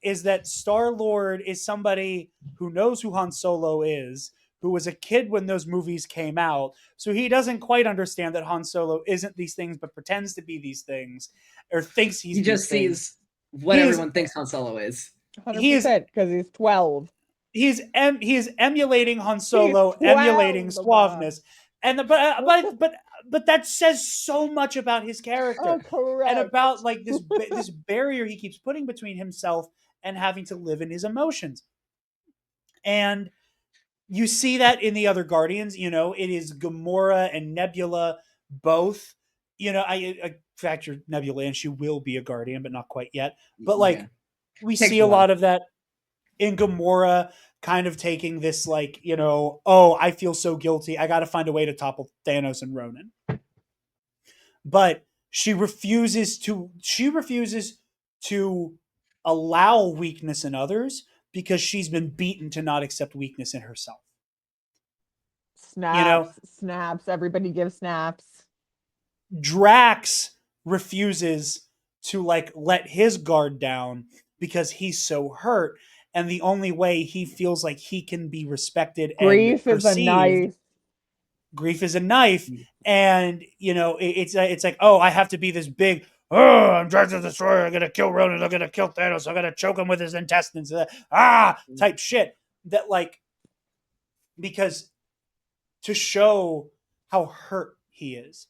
is that Star Lord is somebody who knows who Han Solo is, who was a kid when those movies came out, so he doesn't quite understand that Han Solo isn't these things but pretends to be these things. or thinks he's He just these things. sees what He is- everyone thinks Han Solo is. 100% because he's 12. he is emulating Han Solo, 12, emulating suaveness, and but that says so much about his character Oh, correct. and about like this barrier he keeps putting between himself and having to live in his emotions. And you see that in the other Guardians. You know, it is Gamora and Nebula both. You know, I factor Nebula in. She will be a Guardian, but not quite yet. But like, Yeah. we Takes see a a while. lot of that in Gamora, kind of taking this like, you know, oh, I feel so guilty. I got to find a way to topple Thanos and Ronan. But she refuses to allow weakness in others because she's been beaten to not accept weakness in herself. Snaps. Everybody gives snaps. Drax refuses to like let his guard down because he's so hurt, and the only way he feels like he can be respected Grief and is a perceived, knife. grief is a knife, and you know it's like, oh, I have to be this big. Oh, I'm Drax the Destroyer. I'm gonna kill Ronan. I'm gonna kill Thanos. I'm gonna choke him with his intestines. Type shit that like, because to show how hurt he is.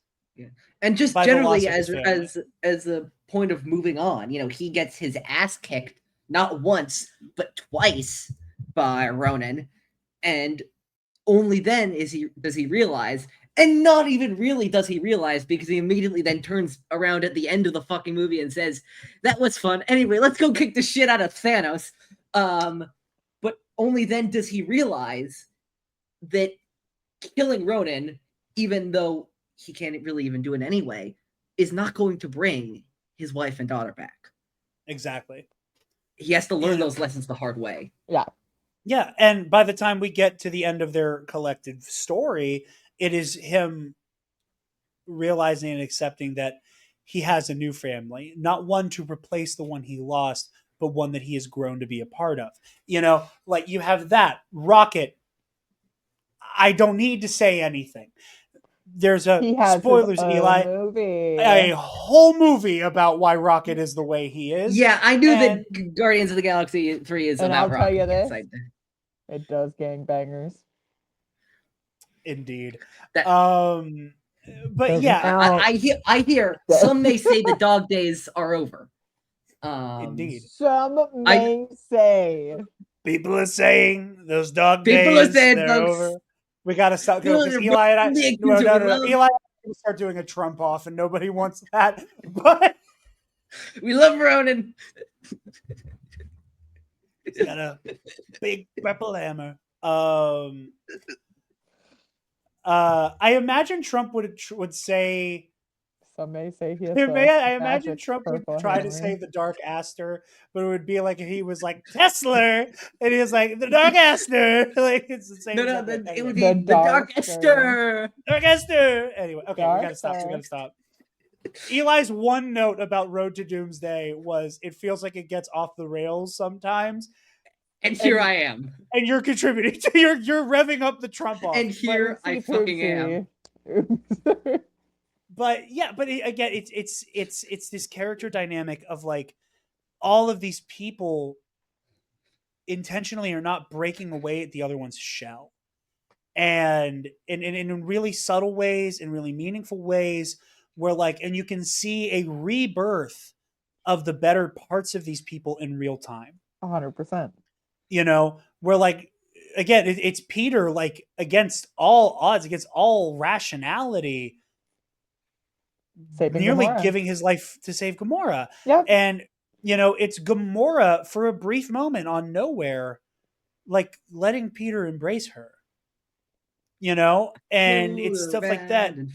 And just by the generally loss of his family. as a point of moving on, you know, he gets his ass kicked not once but twice by Ronan, and only then does he realize, and not even really does he realize, because he immediately then turns around at the end of the fucking movie and says, "That was fun. Anyway, let's go kick the shit out of Thanos." But only then does he realize that killing Ronan, even though he can't really even do it anyway, is not going to bring his wife and daughter back. Exactly. He has to learn those lessons the hard way. Yeah, and by the time we get to the end of their collective story, it is him realizing and accepting that he has a new family, not one to replace the one he lost, but one that he has grown to be a part of. You know, like you have that Rocket. I don't need to say anything. There's He has spoilers, his own Eli. movie. A whole movie about why Rocket is the way he is. Yeah, I knew that Guardians of the Galaxy 3 is And about I'll Rocket. tell you Yes, this. It does gangbangers. Indeed. That, but yeah, I hear some may say the dog days are over. Indeed. Some may say. People are saying those dog People days, are saying, they're folks, over. We got to stop because Eli and I. No. Eli and I start doing a Trump off, and nobody wants that. But we love Ronan. He's got a big purple hammer. I imagine Trump would say. Some may say he has I imagine Trump would try to say the Dark Aster, but it would be like if he was like Tesla, and he was like the Dark Aster. Like it's the same. It would be the Dark Aster. Dark Aster. Anyway, okay, we gotta stop. Eli's one note about Road to Doomsday was it feels like it gets off the rails sometimes. And here I am. And you're contributing to you're revving up the Trump off. And here I fucking am. But again, it's this character dynamic of like all of these people intentionally are not breaking away at the other one's shell, and in really subtle ways, in really meaningful ways, where like, and you can see a rebirth of the better parts of these people in real time. 100%. You know, where like again, it's Peter like against all odds, against all rationality. Saving nearly Gamora. Giving his life to save Gamora. Yep. And, you know, it's Gamora for a brief moment on Nowhere, like letting Peter embrace her. You know? And it's stuff like that. And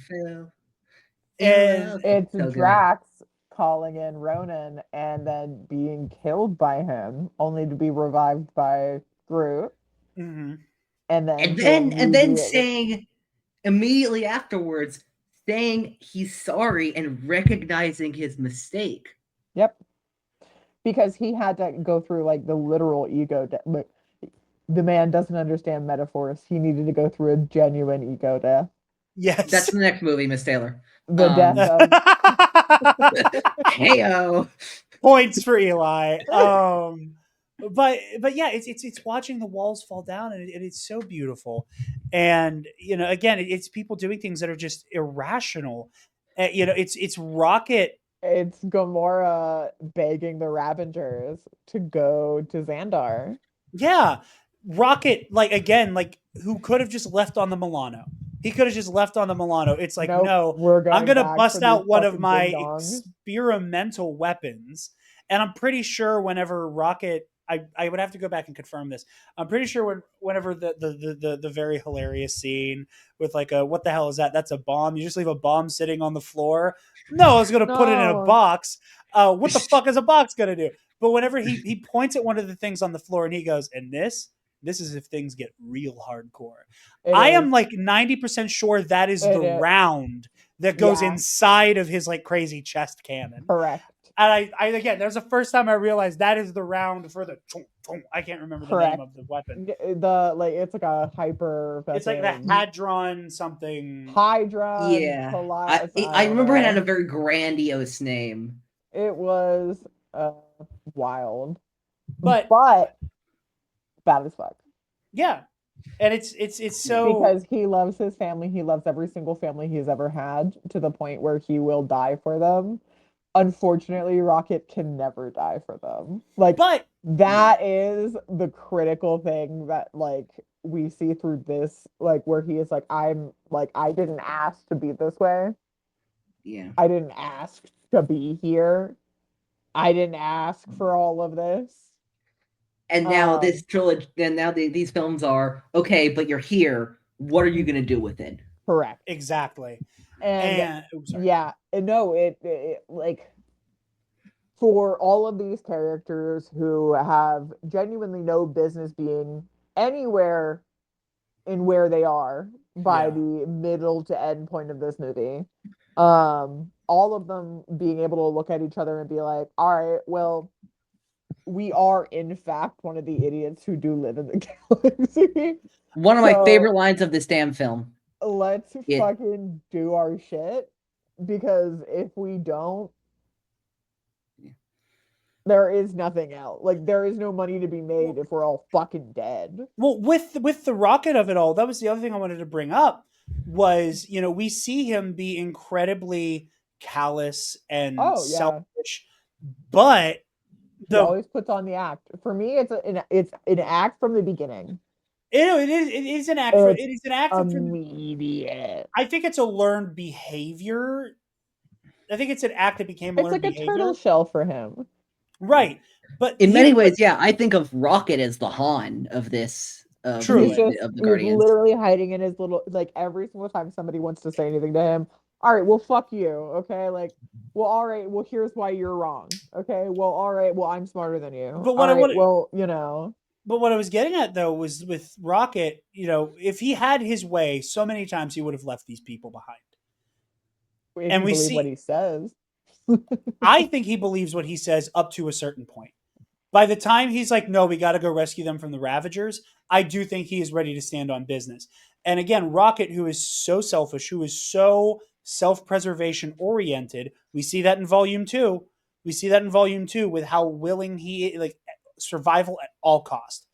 it's Drax calling in Ronan and then being killed by him, only to be revived by Groot. Mm-hmm. And then saying immediately afterwards, saying he's sorry and recognizing his mistake. Yep. Because he had to go through like the literal ego death. But the man doesn't understand metaphors. He needed to go through a genuine ego death. Yes. That's the next movie, Miss Taylor. The death of Heyo. Points for Eli. But yeah, it's watching the walls fall down, and it's so beautiful. And again, it's people doing things that are just irrational. It's Rocket. It's Gamora begging the Ravengers to go to Xandar. Yeah, Rocket. Like again, like who could have just left on the Milano. He could have just left on the Milano. It's like, Nope, no, we're going I'm gonna back for bust these out one of fucking my ding-dongs. experimental weapons. And I'm pretty sure whenever Rocket, I would have to go back and confirm this. I'm pretty sure whenever the very hilarious scene with like a what the hell is that? That's a bomb. You just leave a bomb sitting on the floor. No, I was gonna put it in a No. box. What the fuck is a box gonna do? But whenever he points at one of the things on the floor and he goes, and this is if things get real hardcore. I am like 90% sure that is the round that goes inside of his like crazy chest cannon. Correct. And I again, there's the first time I realized that is the round for the. I can't remember the name of the weapon. It's like a hyper. It's like the Hadron something. Hydra. Yeah, I remember it had a very grandiose name. It was wild, but bad as fuck. Yeah, and it's so because he loves his family. He loves every single family he's ever had to the point where he will die for them. Unfortunately, Rocket can never die for them. But that is the critical thing that like we see through this, like where he is like, I didn't ask to be this way. Yeah. I didn't ask to be here. I didn't ask for all of this. And now this trilogy, and now these films are okay, but you're here. What are you gonna do with it? Correct. Exactly. And it like for all of these characters who have genuinely no business being anywhere in where they are by the middle to end point of this movie, all of them being able to look at each other and be like, all right, well, we are in fact one of the idiots who do live in the galaxy. One of my favorite lines of this damn film. Let's fucking do our shit, because if we don't, there is nothing else. Like there is no money to be made if we're all fucking dead. Well, with the Rocket of it all, that was the other thing I wanted to bring up was, we see him be incredibly callous and selfish, but he always puts on the act. For me, it's an act from the beginning. It is an act. It is an act immediate. I think it's a learned behavior. I think it's an act that became a learned behavior. It's like a turtle shell for him. Right. But in many ways, I think of Rocket as the Han of this. True. Of the Guardians. Literally hiding in his little, like every single time somebody wants to say anything to him, all right, well, fuck you. Okay. Like, well, all right. Well, here's why you're wrong. Okay. Well, all right. Well, I'm smarter than you. But what But what I was getting at though was with Rocket, if he had his way, so many times he would have left these people behind. And we see what he says. I think he believes what he says up to a certain point. By the time he's like, no, we got to go rescue them from the Ravagers, I do think he is ready to stand on business. And again, Rocket, who is so selfish, who is so self-preservation oriented, we see that in Volume 2. We see that in Volume 2 with how willing he is, like survival at all cost.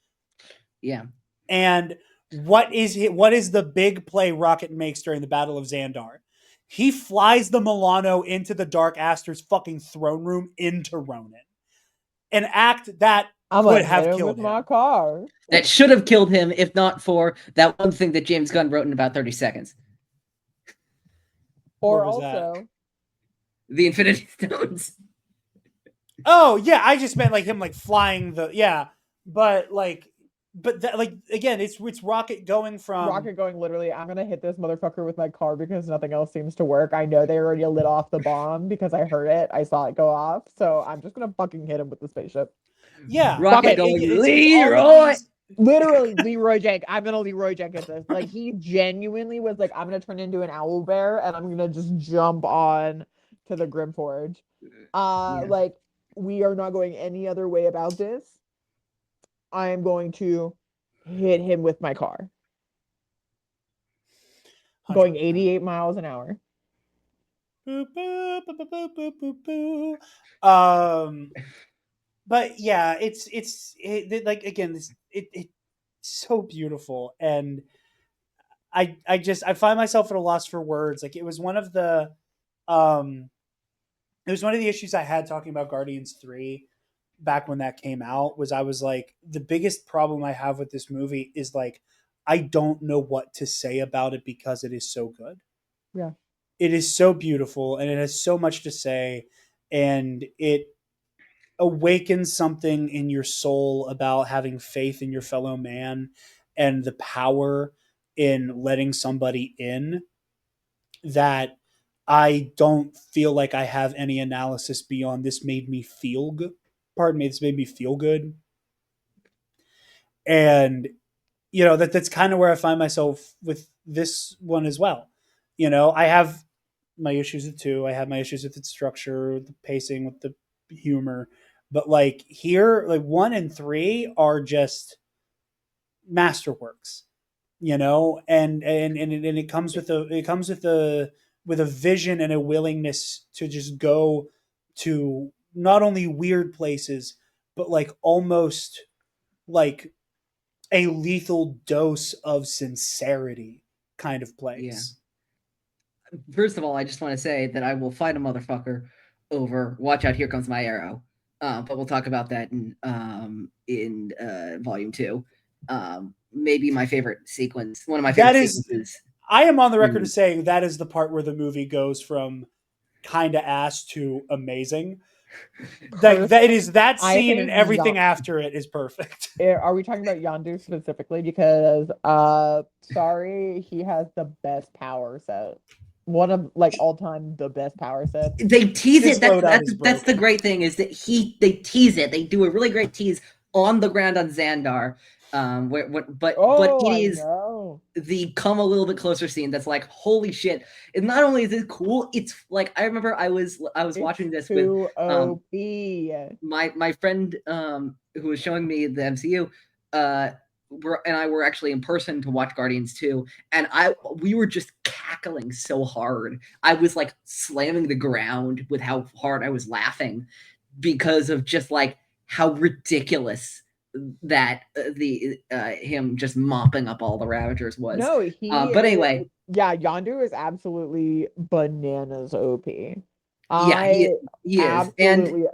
Yeah. And what is the big play Rocket makes during the Battle of Xandar? He flies the Milano into the Dark Aster's fucking throne room into Ronan. An act that would have killed him. My car. That should have killed him if not for that one thing that James Gunn wrote in about 30 seconds. Or also the Infinity Stones. Oh yeah, I just meant like him like flying but that, like again, it's Rocket going literally, I'm gonna hit this motherfucker with my car because nothing else seems to work. I know they already lit off the bomb because I heard it. I saw it go off, so I'm just gonna fucking hit him with the spaceship. Yeah, Rocket going Leroy. Literally, Leroy Jank. I'm gonna Leroy Jank at this. Like he genuinely was like, I'm gonna turn into an owl bear and I'm gonna just jump on to the Grimforge. Like we are not going any other way about this. I am going to hit him with my car. 100%. Going 88 miles an hour. Boo, boo, boo, boo, boo, boo, boo, boo. But yeah, like again, it's so beautiful, and I find myself at a loss for words. Like um it was one of the issues I had talking about Guardians 3 back when that came out. Was I was like, the biggest problem I have with this movie is like, I don't know what to say about it because it is so good. Yeah. It is so beautiful and it has so much to say, and it awakens something in your soul about having faith in your fellow man and the power in letting somebody in that I don't feel like I have any analysis beyond this made me feel good. Pardon me, this made me feel good. And that's kind of where I find myself with this one as well. I have my issues with two. I have my issues with its structure, with the pacing, with the humor. But like here, like one and three are just masterworks, and it comes with a vision and a willingness to just go to not only weird places, but like almost like a lethal dose of sincerity kind of Yeah. place. First of all, I just want to say that I will fight a motherfucker over "Watch Out, Here Comes My Arrow," but we'll talk about that in volume two. Maybe my favorite sequence, one of my That favorite is, sequences. I am on the record in- as saying that is the part where the movie goes from kind of ass to amazing. Like that, it is Personally, that I scene, and think everything after it is perfect. Are we talking about Yondu specifically? Because sorry, he has the best power set. One of like all time the best power sets. They tease His it. That's loadout that's is that's the broken. great thing is that they tease it. They do a really great tease on the ground on Xandar. But Oh, it I is know. the come a little bit closer scene that's like holy shit. And not only is it cool, it's like I remember I was It's watching this with too um OP. my friend who was showing me the MCU and I were actually in person to watch Guardians 2, and we were just cackling so hard. I was like slamming the ground with how hard I was laughing because of just like how ridiculous that the him just mopping up all the Ravagers was. No, he But is. anyway, Yeah, Yondu is absolutely bananas OP. yeah, he I he is, absolutely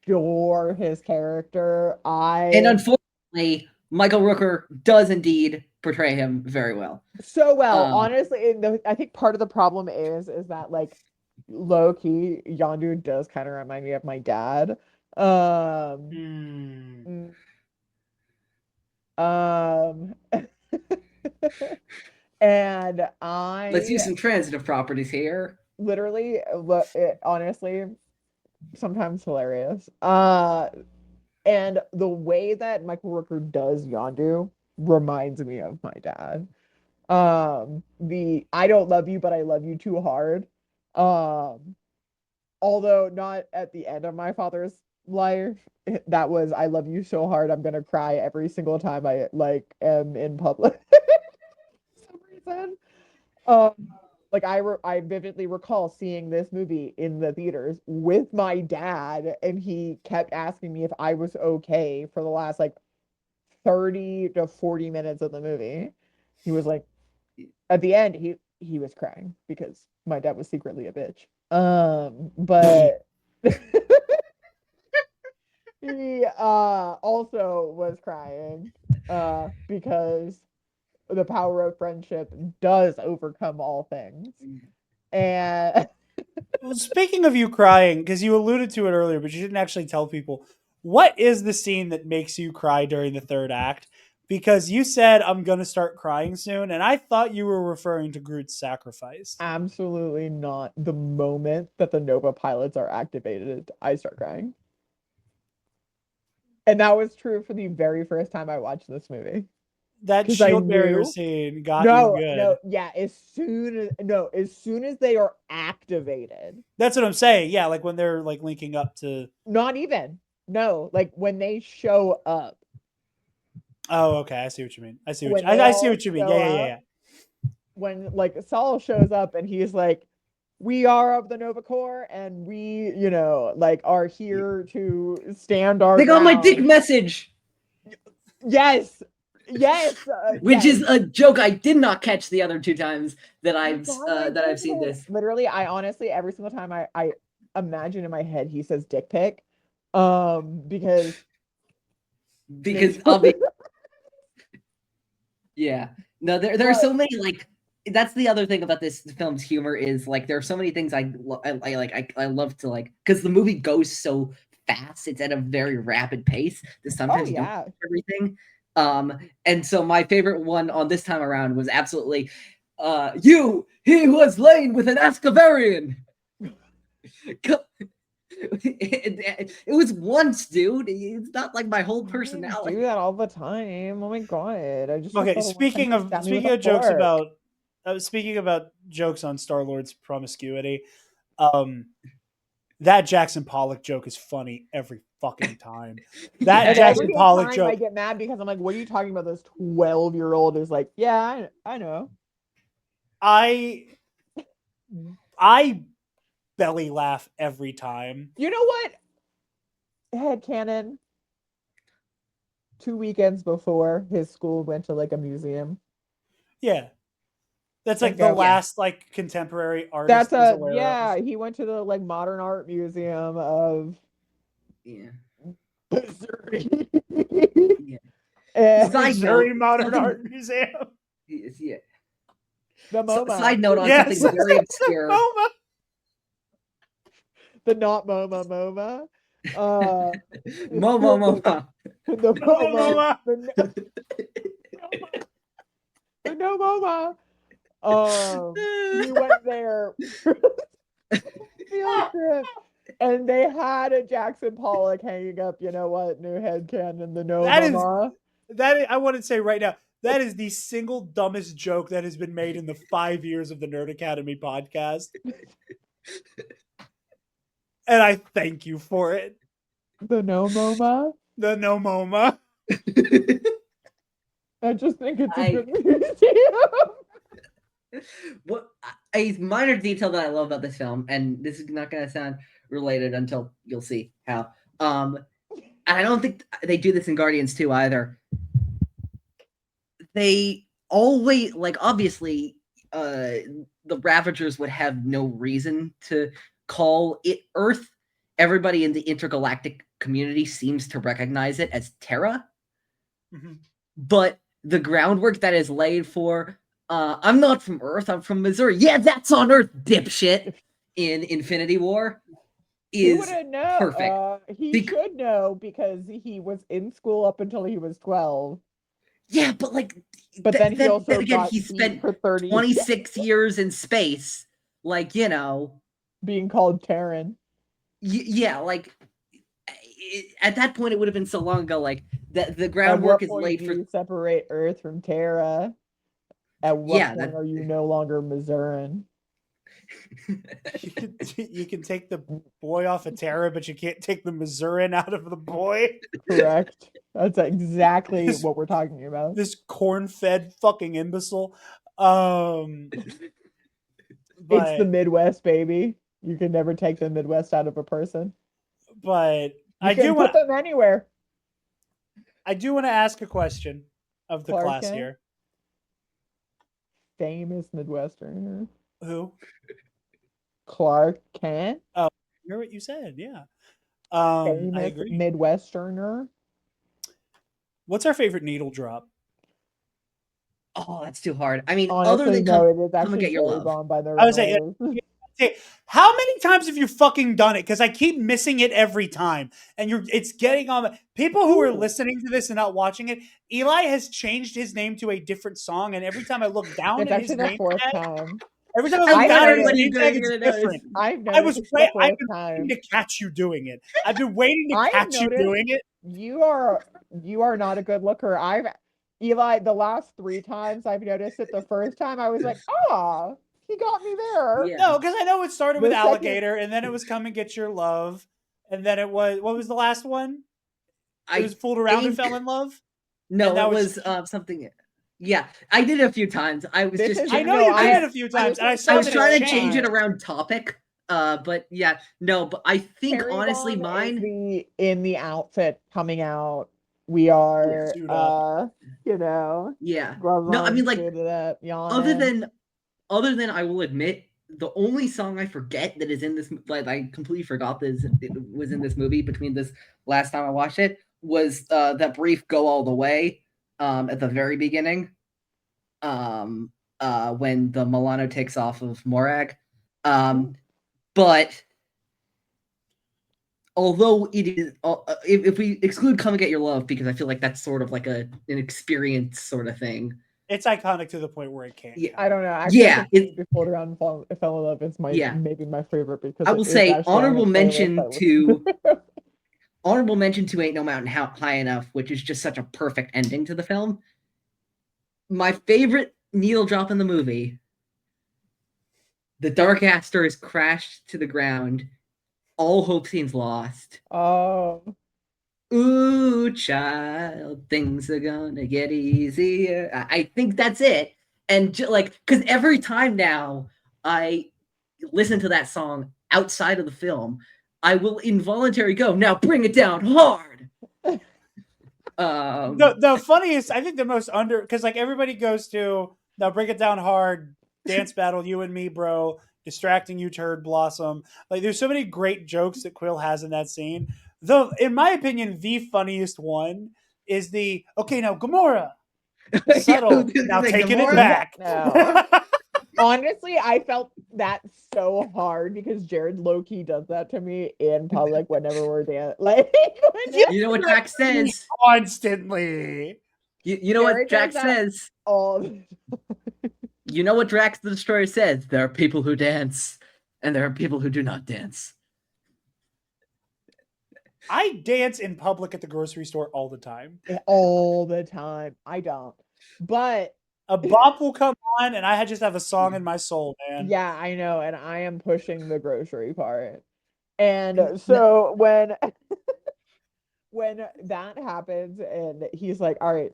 adore his character. and I unfortunately, Michael Rooker does indeed portray him very well. so well, Um, honestly, I think part of the problem is that like low key Yondu does kind of remind me of my dad. Um, Hmm. mm, um, and let's use I some transitive properties here. literally, honestly, sometimes hilarious. And the way that Michael Rooker does Yondu reminds me of my dad. The I don't love you, but I love you too hard. Um, although not at the end of my father's life. That was I love you so hard I'm gonna cry every single time I like am in public for some reason. Um, like I vividly recall seeing this movie in the theaters with my dad, and he kept asking me if I was okay for the last like 30 to 40 minutes of the movie. He was like, at the end, he was crying because my dad was secretly a bitch. But he also was crying because the power of friendship does overcome all things. And Well, speaking of you crying, because you alluded to it earlier, but you didn't actually tell people, what is the scene that makes you cry during the third act? Because you said I'm gonna start crying soon, and I thought you were referring to Groot's sacrifice. absolutely not. The moment that the Nova pilots are activated, I start crying. And that was true for the very first time I watched this movie. That Because I shield barrier knew scene got you no, no, good. yeah, as soon as they are activated, That's what I'm saying. Yeah, like when they're like linking up to. not even. No, like when they show up, Oh, okay. I see what you mean. when they I see all what you mean. show Yeah, yeah, yeah, up, when like Saul shows up and he's like, we are of the Nova Corps, and we, like, are here to stand our They got my ground. dick message, Yes, yes, which yes. is a joke I did not catch the other 2 times that My I've God, I that I've seen did. this. Literally, I honestly every single time I imagine in my head he says dick pic, because Because obviously, yeah. No, there are so many, like, that's the other thing about this film's humor is, like, there are so many things I love to, like, because the movie goes so fast, it's at a very rapid pace that sometimes you don't yeah. catch everything. And so my favorite one on this time around was absolutely, he who has lain with an Ascavarian. It was once, dude. It's not like my whole I personality. do that all the time. Oh my God, I just Okay, recall the one time speaking he of stabbed me with speaking a of jokes fork. about speaking about jokes on Star-Lord's promiscuity, that Jackson Pollock joke is funny every fucking time. That And Jackson every Pollock time I joke, get mad because I'm like, what are you talking about? This 12-year-old is like, yeah, I know. I I belly laugh every time. You know what? Headcanon. 2 weekends before, his school went to like a museum. Yeah. That's And like the go. Yeah. last like contemporary artist he's aware of. He went to the like modern art museum of Yeah. Missouri. Yeah. And Side note, Missouri Modern something. Art Museum. Yeah. the MoMA. Side note on Yes, something very obscure. MoMA. The not MoMA. Uh Momo. the MoMA. MoMA. The no MoMA. He went there field trip, and they had a Jackson Pollock hanging up. You know what? New headcanon, the no That is MoMA. I want to say right now, that is the single dumbest joke that has been made in the 5 years of the Nerd Academy podcast. And I thank you for it. The no MoMA. The no MoMA. I just think it's a I- good museum. What a minor detail that I love about this film, and this is not going to sound related until you'll see how. And I don't think they do this in Guardians 2 either. They always, like, obviously, the Ravagers would have no reason to call it Earth. Everybody in the intergalactic community seems to recognize it as Terra. Mhm. But the groundwork that is laid for, I'm not from Earth, I'm from Missouri. Yeah, that's on Earth, dipshit. In Infinity War He is wouldn't know. perfect. He should know because he was in school up until he was 12. Yeah, but like, But then he also again, got he beat spent for 30 26 years in space. Like, being called Terran. yeah, like, at that point, it would have been so long ago. Like, the At what groundwork is point laid do for. you separate Earth from Terra? At what Yeah, point are you no longer Missourian? You can take the boy off of Terra, but you can't take the Missourian out of the boy. Correct. That's exactly what we're talking about. This corn-fed fucking imbecile. It's the But Midwest, baby. You can never take the Midwest out of a person. but You I can do put want them anywhere. to ask a question of the Clark class Kent? here. Famous Midwesterner. Who? Clark Kent. I hear what you said. Yeah. I Famous agree. Midwesterner. What's our favorite needle drop? Oh, that's too hard. I mean, other Honestly, than no, it is come and actually get your Cherry love. Bomb by the I was saying, Rose. how many times have you fucking done it? Because I keep missing it every time, and it's getting on. People who are Ooh. listening to this and not watching it, Eli has changed his name to a different song, and every time I look down It's at his actually the name 4th tag, time. every time I I look I've knew down at his noticed. everybody name tag, was it's gonna notice. different. I've I noticed was it's the I've 4th been time. waiting to catch you doing it. I've been waiting to I've catch you noticed doing it. You are not a good looker. Eli, the last 3 times I've noticed it. The first time I was like, ah, he got me there. Yeah. No, because I know it started with The second- Alligator, and then it was Come and Get Your Love, and then it was what was the last one? It was Fooled Around and Fell in Love. No, and that it was something. Yeah, I did it a few times. I was This just is- I know No, you I- did a few times, and I I saw I was that trying to it change it changed. around topic. But yeah, no, but I think Cherry honestly Bomb is mine. in the outfit coming out. We are, Suit up. you know, Yeah. gloves No, I on, mean like suited up, other yawning. than other than I will admit, the only song I forget that is in this, like I completely forgot this it was in this movie between this last time I watched it, was that brief "Go All the Way" at the very beginning, when the Milano takes off of Morag. But although it is, if we exclude "Come and Get Your Love," because I feel like that's sort of like an experience sort of thing. It's iconic to the point where it can't Yeah. count. I don't know. Actually, Yeah, I think "We Float Around and Fell in Love" is Yeah. maybe my favorite because I will it is say actually on a honorable playlist mention I listen to honorable mention to "Ain't No Mountain High Enough," which is just such a perfect ending to the film. My favorite needle drop in the movie: the Dark Aster is crashed to the ground. All hope seems lost. Oh, Ooh, child, things are gonna get easier. I think that's it. And like, because every time now I listen to that song outside of the film, I will involuntarily go, now bring it down hard. The funniest, I think the most under, because like everybody goes to now break it down hard, dance battle, you and me, bro, distracting you, turd blossom. Like there's so many great jokes that Quill has in that scene. Though, in my opinion, the funniest one is the okay now Gamora subtle now The taking it Gamora? back. no. Honestly, I felt that so hard because Jared low-key does that to me in public whenever we're dancing. Like, You know what Drax says? Constantly. You know what Jared does Drax that says? all. You know what Drax the Destroyer says? There are people who dance, and there are people who do not dance. I dance in public at the grocery store all the time. All the time. I don't. But A bop will come on, and I just have a song in my soul, man. yeah, I know, and I am pushing the grocery part. And No, so when that happens and he's like, all right,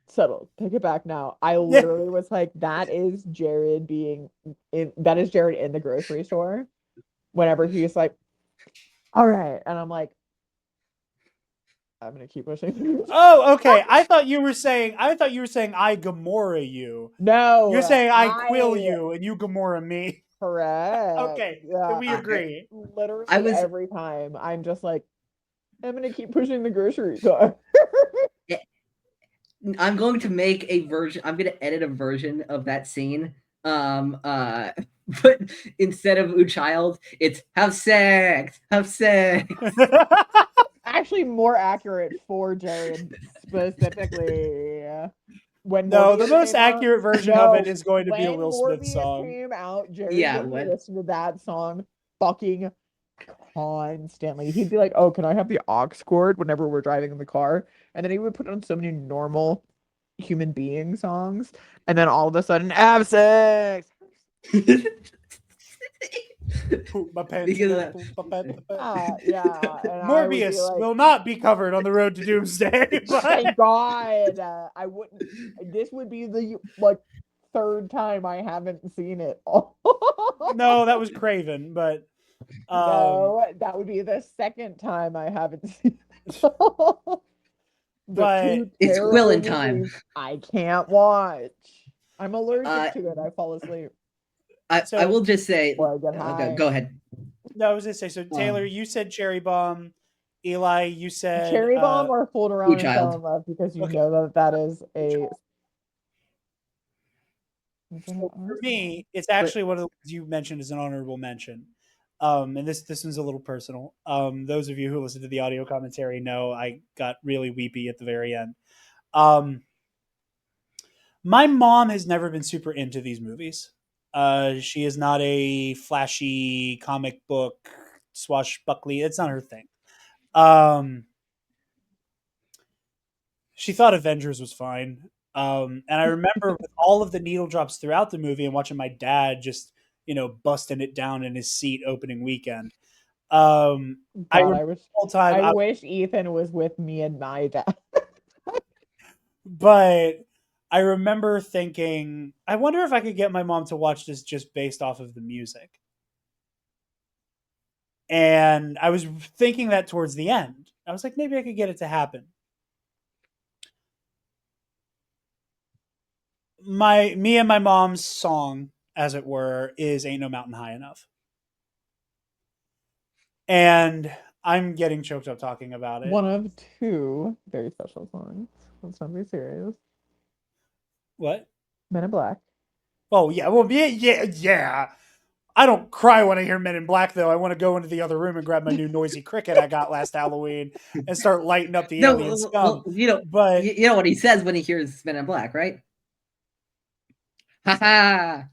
settle, take it back now. I literally was like, that is Jared in the grocery store. Whenever he's like, all right, and I'm like, I'm gonna keep pushing. Oh, okay. I thought you were saying I Gamora you. No, You're saying I quill you and you Gamora me. correct. Okay. Then Yeah, we agree. literally I was every time I'm just like, I'm gonna keep pushing the grocery cart. I'm going to make a version. I'm going to edit a version of that scene. But instead of "ooh child," it's have sex. Actually, more accurate for Jared specifically. When No, the Morbius most came out, accurate version of it no, is going to be a when Will Smith Morbius song. came out, Jared Yeah, would what? listen to that song fucking constantly. He'd be like, "Oh, can I have the aux cord?" Whenever we're driving in the car, and then he would put on so many normal human being songs, and then all of a sudden, have sex. Poop my pants. Because Poop my pants. Yeah, and I would be Morbius like, will not be covered on the road to Doomsday. But thank God. I wouldn't. This would be the like third time I haven't seen it. no, that was Craven. But No, that would be the second time I haven't seen it. The but two it's terrible Quillen time. movies I can't watch. I'm Uh, allergic to it. I fall asleep I So- will just say, or I get high. go ahead. no, I was gonna say. So Taylor, you said Cherry Bomb. Eli, you said Cherry Bomb or Fooled Around and Fell Child. in Love because you Okay. know that is a. For me, it's actually one of the ones you mentioned as an honorable mention. And this one's a little personal. Those of you who listen to the audio commentary know I got really weepy at the very end. My mom has never been super into these movies. She is not a flashy comic book swashbuckly. It's not her thing. She thought Avengers was fine. And I remember with all of the needle drops throughout the movie and watching my dad just, busting it down in his seat opening weekend. I God, remember the whole time, I wish Ethan was with me and my dad. but I remember thinking, I wonder if I could get my mom to watch this just based off of the music. And I was thinking that towards the end. I was like, maybe I could get it to happen. Me and my mom's song, as it were, is Ain't No Mountain High Enough. And I'm getting choked up talking about it. One of two very special songs. Let's not be serious. What? Men in Black. Oh yeah, well yeah. I don't cry when I hear Men in Black though. I want to go into the other room and grab my new noisy cricket I got last Halloween and start lighting up the No, alien well, scum. you know, But you know what he says when he hears Men in Black, right? Ha ha!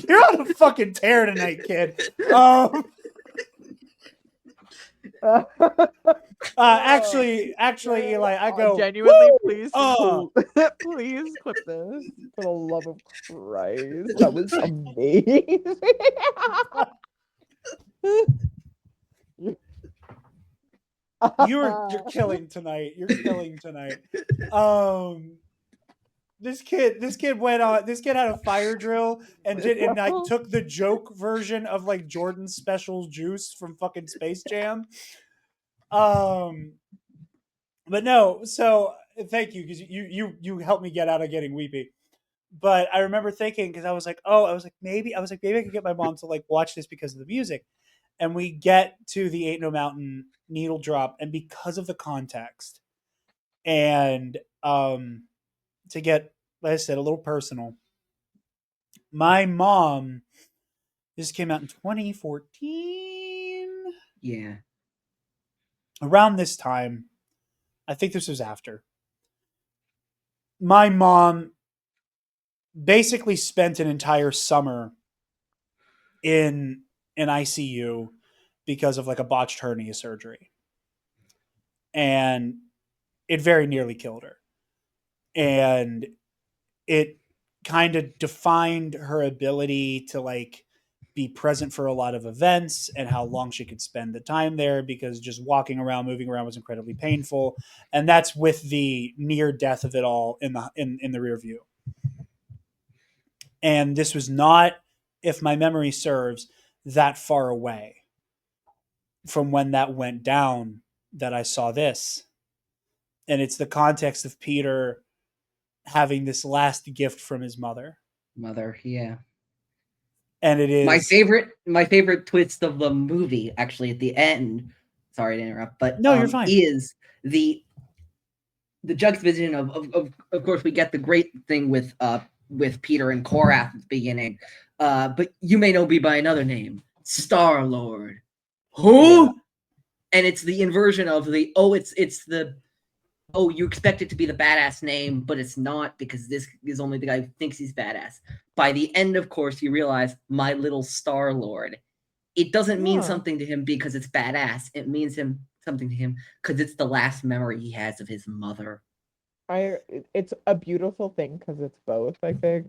you're on a fucking tear tonight, kid. Actually, Eli, I go genuinely, "Woo!" please, please clip this for the love of Christ. That was amazing. You're killing tonight. You're killing tonight. This kid went on. This kid had a fire drill and like took the joke version of like Jordan's special juice from fucking Space Jam. Um, but no. So thank you because you helped me get out of getting weepy. But I remember thinking because I was like maybe I could get my mom to like watch this because of the music, and we get to the Ain't No Mountain needle drop, and because of the context, and to get, like I said, a little personal, my mom, this came out in 2014, Yeah. around this time. I think this was after. My mom basically spent an entire summer in an ICU because of like a botched hernia surgery. And it very nearly killed her. And it kind of defined her ability to like be present for a lot of events and how long she could spend the time there because just walking around, moving around was incredibly painful. And that's with the near death of it all in the rear view. And this was not, if my memory serves, that far away from when that went down that I saw this. And it's the context of Peter having this last gift from his mother. Mother, yeah. And it is My favorite twist of the movie, actually, at the end. Sorry to interrupt, but no, you're fine. is the juxtaposition of course we get the great thing with Peter and Korath at the beginning. But you may know me by another name, Star Lord. Who? Yeah. And it's the inversion of the it's the you expect it to be the badass name, but it's not because this is only the guy who thinks he's badass. By the end, of course, you realize my little Star Lord. It doesn't mean something to him because it's badass. It means something to him because it's the last memory he has of his mother. It's a beautiful thing because it's both, I think.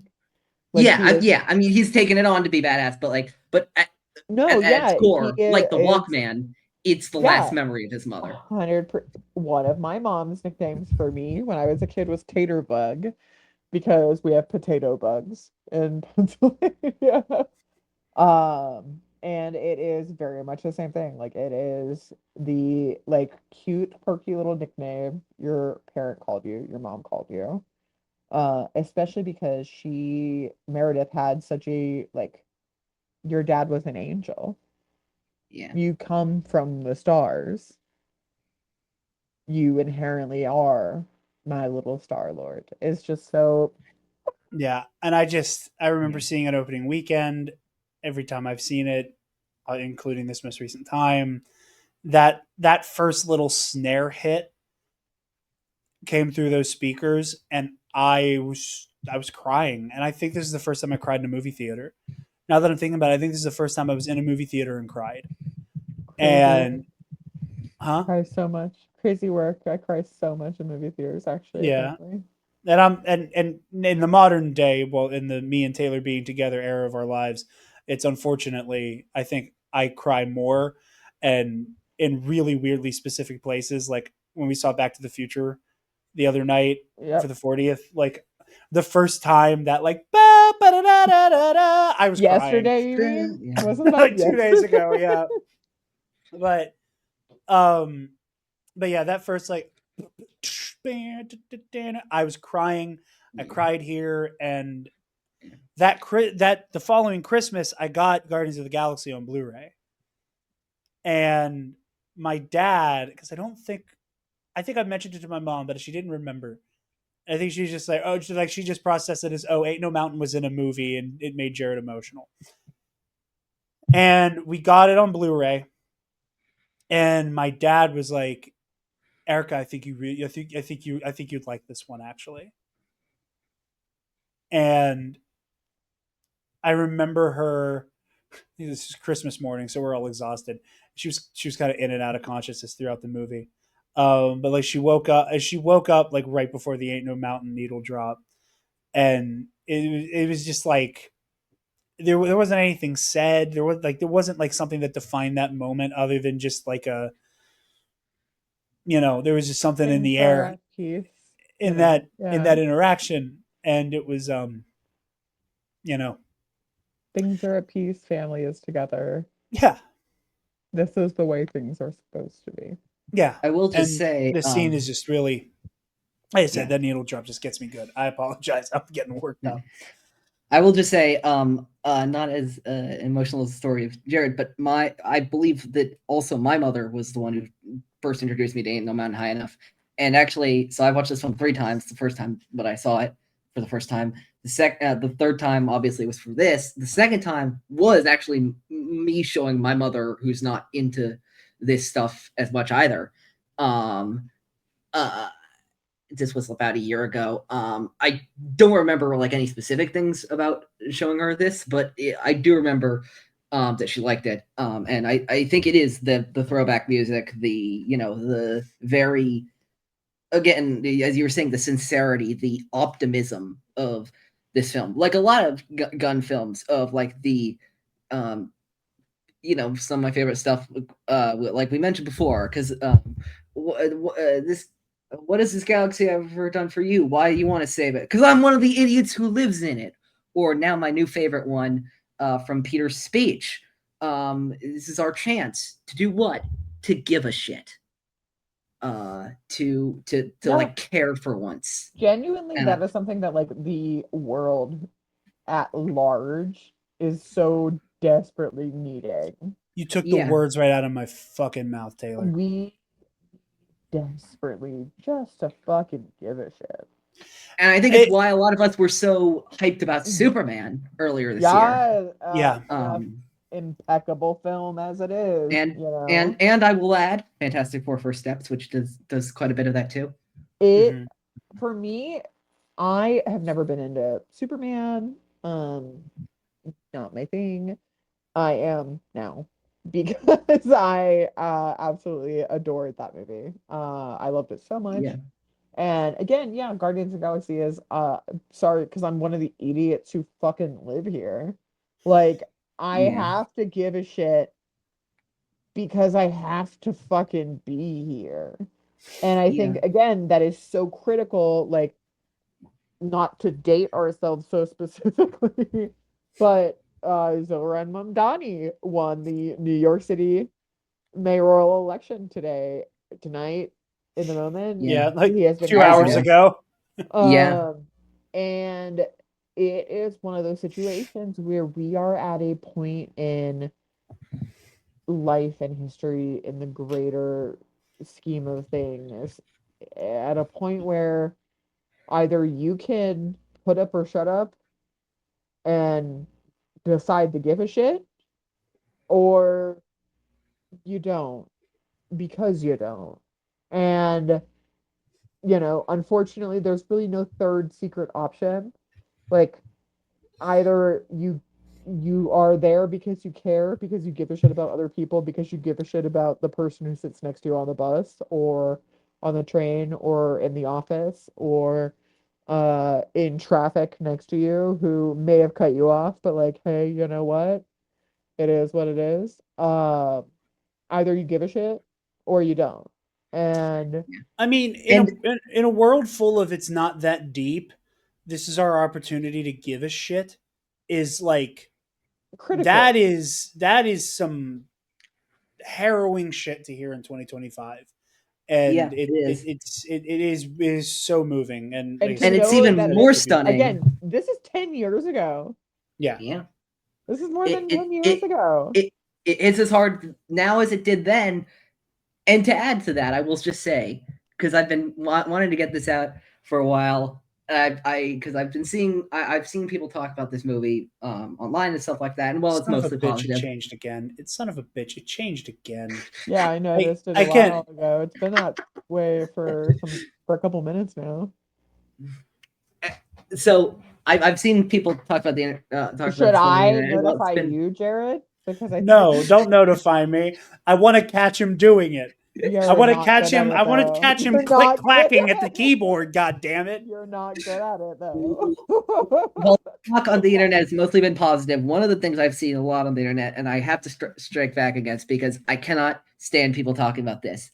Like, yeah. I mean, he's taking it on to be badass, but at its core, like the Walkman, it's the last memory of his mother. 100%. One of my mom's nicknames for me when I was a kid was Tater Bug because we have potato bugs in Pennsylvania. And it is very much the same thing. Like, it is the like cute, perky little nickname your parent called you, your mom called you. Especially because Meredith had such a like, your dad was an angel. Yeah. You come from the stars. You inherently are my little Star Lord. It's just so. Yeah, and I remember seeing it opening weekend. Every time I've seen it, including this most recent time, that first little snare hit came through those speakers, and I was crying. And I think this is the first time I cried in a movie theater. Now that I'm thinking about it, I think this is the first time I was in a movie theater and cried. Crazy. And I cry so much. Crazy work. I cry so much in movie theaters, actually. Yeah. Apparently. And in the modern day, well, in the me and Taylor being together era of our lives, it's unfortunately, I think I cry more and in really weirdly specific places. Like when we saw Back to the Future the other night for Yep. the 40th. Like the first time that like ba, ba, da, da, da, da, da, I was crying. Yesterday, you mean? Yeah. Wasn't that Like 2 days yesterday? ago, yeah. But um but yeah, that first like I was crying. I cried here, and that the following Christmas I got Guardians of the Galaxy on Blu-ray. And my dad, because I think I mentioned it to my mom, but she didn't remember. I think she's just like, oh, she just processed it as, oh, Ain't No Mountain was in a movie and it made Jared emotional. And we got it on Blu-ray, and my dad was like, Erica, I think you'd like this one actually. And I remember her. This is Christmas morning, so we're all exhausted. She was kind of in and out of consciousness throughout the movie. But like she woke up like right before the Ain't No Mountain needle drop, and it was just like there wasn't anything said. There wasn't like something that defined that moment other than just like a, there was just something in Things the are air at peace, in that Yeah. interaction, and it was you know Things are at peace, family is together. yeah, This is the way things are supposed to be. yeah, I will just and say, the scene is just really, like I said, yeah. that needle drop just gets me good. I apologize. I'm getting worked up. I will just say, not as emotional as the story of Jared, but I believe that also my mother was the one who first introduced me to Ain't No Mountain High Enough. And actually, so I watched this film 3 times. The first time, but I saw it for the first time. The third time, obviously, was for this. The second time was actually me showing my mother, who's not into this stuff as much either. Uh, this was about a year ago. I don't remember like any specific things about showing her this, but I do remember that she liked it. And I think it is the throwback music, the very, again, as you were saying, the sincerity, the optimism of this film. Like a lot of gun films of like the some of my favorite stuff, like we mentioned before, because this what has this galaxy ever done for you? Why do you want to save it? Because I'm one of the idiots who lives in it. Or now my new favorite one, from Peter's speech. This is our chance to do what? To give a shit. To Yeah. like care for once. Genuinely, And that is something that like the world at large is so desperately needing. You took the yeah, words right out of my fucking mouth, Taylor. We desperately just to fucking give a shit. and I think it's why a lot of us were so hyped about Superman earlier this year. Yeah. Impeccable film as it is, And I will add Fantastic Four First Steps, which does quite a bit of that too. It Mhm. for me, I have never been into Superman. Not my thing. I am now because I absolutely adored that movie. I loved it so much. Yeah. And again, yeah, Guardians of the Galaxy is sorry, because I'm one of the idiots who fucking live here. Like, I Yeah. have to give a shit because I have to fucking be here. And I think Yeah. again that is so critical, like not to date ourselves so specifically, but Zoran Mamdani won the New York City mayoral election tonight, in the moment. Yeah. Yeah, like He has been 2 hours Yesterday. announced. ago. Yeah. And it is one of those situations where we are at a point in life and history in the greater scheme of things, at a point where either you can put up or shut up and decide to give a shit, or you don't, because you don't. And unfortunately there's really no third secret option. Like, either you are there because you care, because you give a shit about other people, because you give a shit about the person who sits next to you on the bus or on the train or in the office or in traffic next to you, who may have cut you off, but like, hey, you know what, it is what it is. Either you give a shit or you don't. And I mean, in a world full of it's not that deep, this is our opportunity to give a shit. Is like critical. that is some harrowing shit to hear in 2025. Yeah, And it is. it is so moving, and like I And to And said, it's know even that it's more this, so beautiful. stunning. again, this is 10 years ago. Yeah, Yeah. This is more It than it 10 years it ago. it, it hits as hard now as it did then. And to add to that, I will just say, because I've been wanting to get this out for a while, because I've been seeing I've seen people talk about this movie online and stuff like that, and well, it's son of a mostly bitch, it positive. changed again. It's son of a bitch, it changed again. Yeah, I noticed it a I while can't. ago. It's been that way for a couple minutes now. So I've seen people talk about the talk about Should this film on the I internet. Well, it's notify been you, Jared? Because I think No, don't notify me. I want to catch him doing it. I you're want to not catch good at him. I it want to though. catch him You're click not good clacking at the at it. keyboard. God damn it! You're not good at it though. well, talk on the internet has mostly been positive. One of the things I've seen a lot on the internet, and I have to strike back against because I cannot stand people talking about this.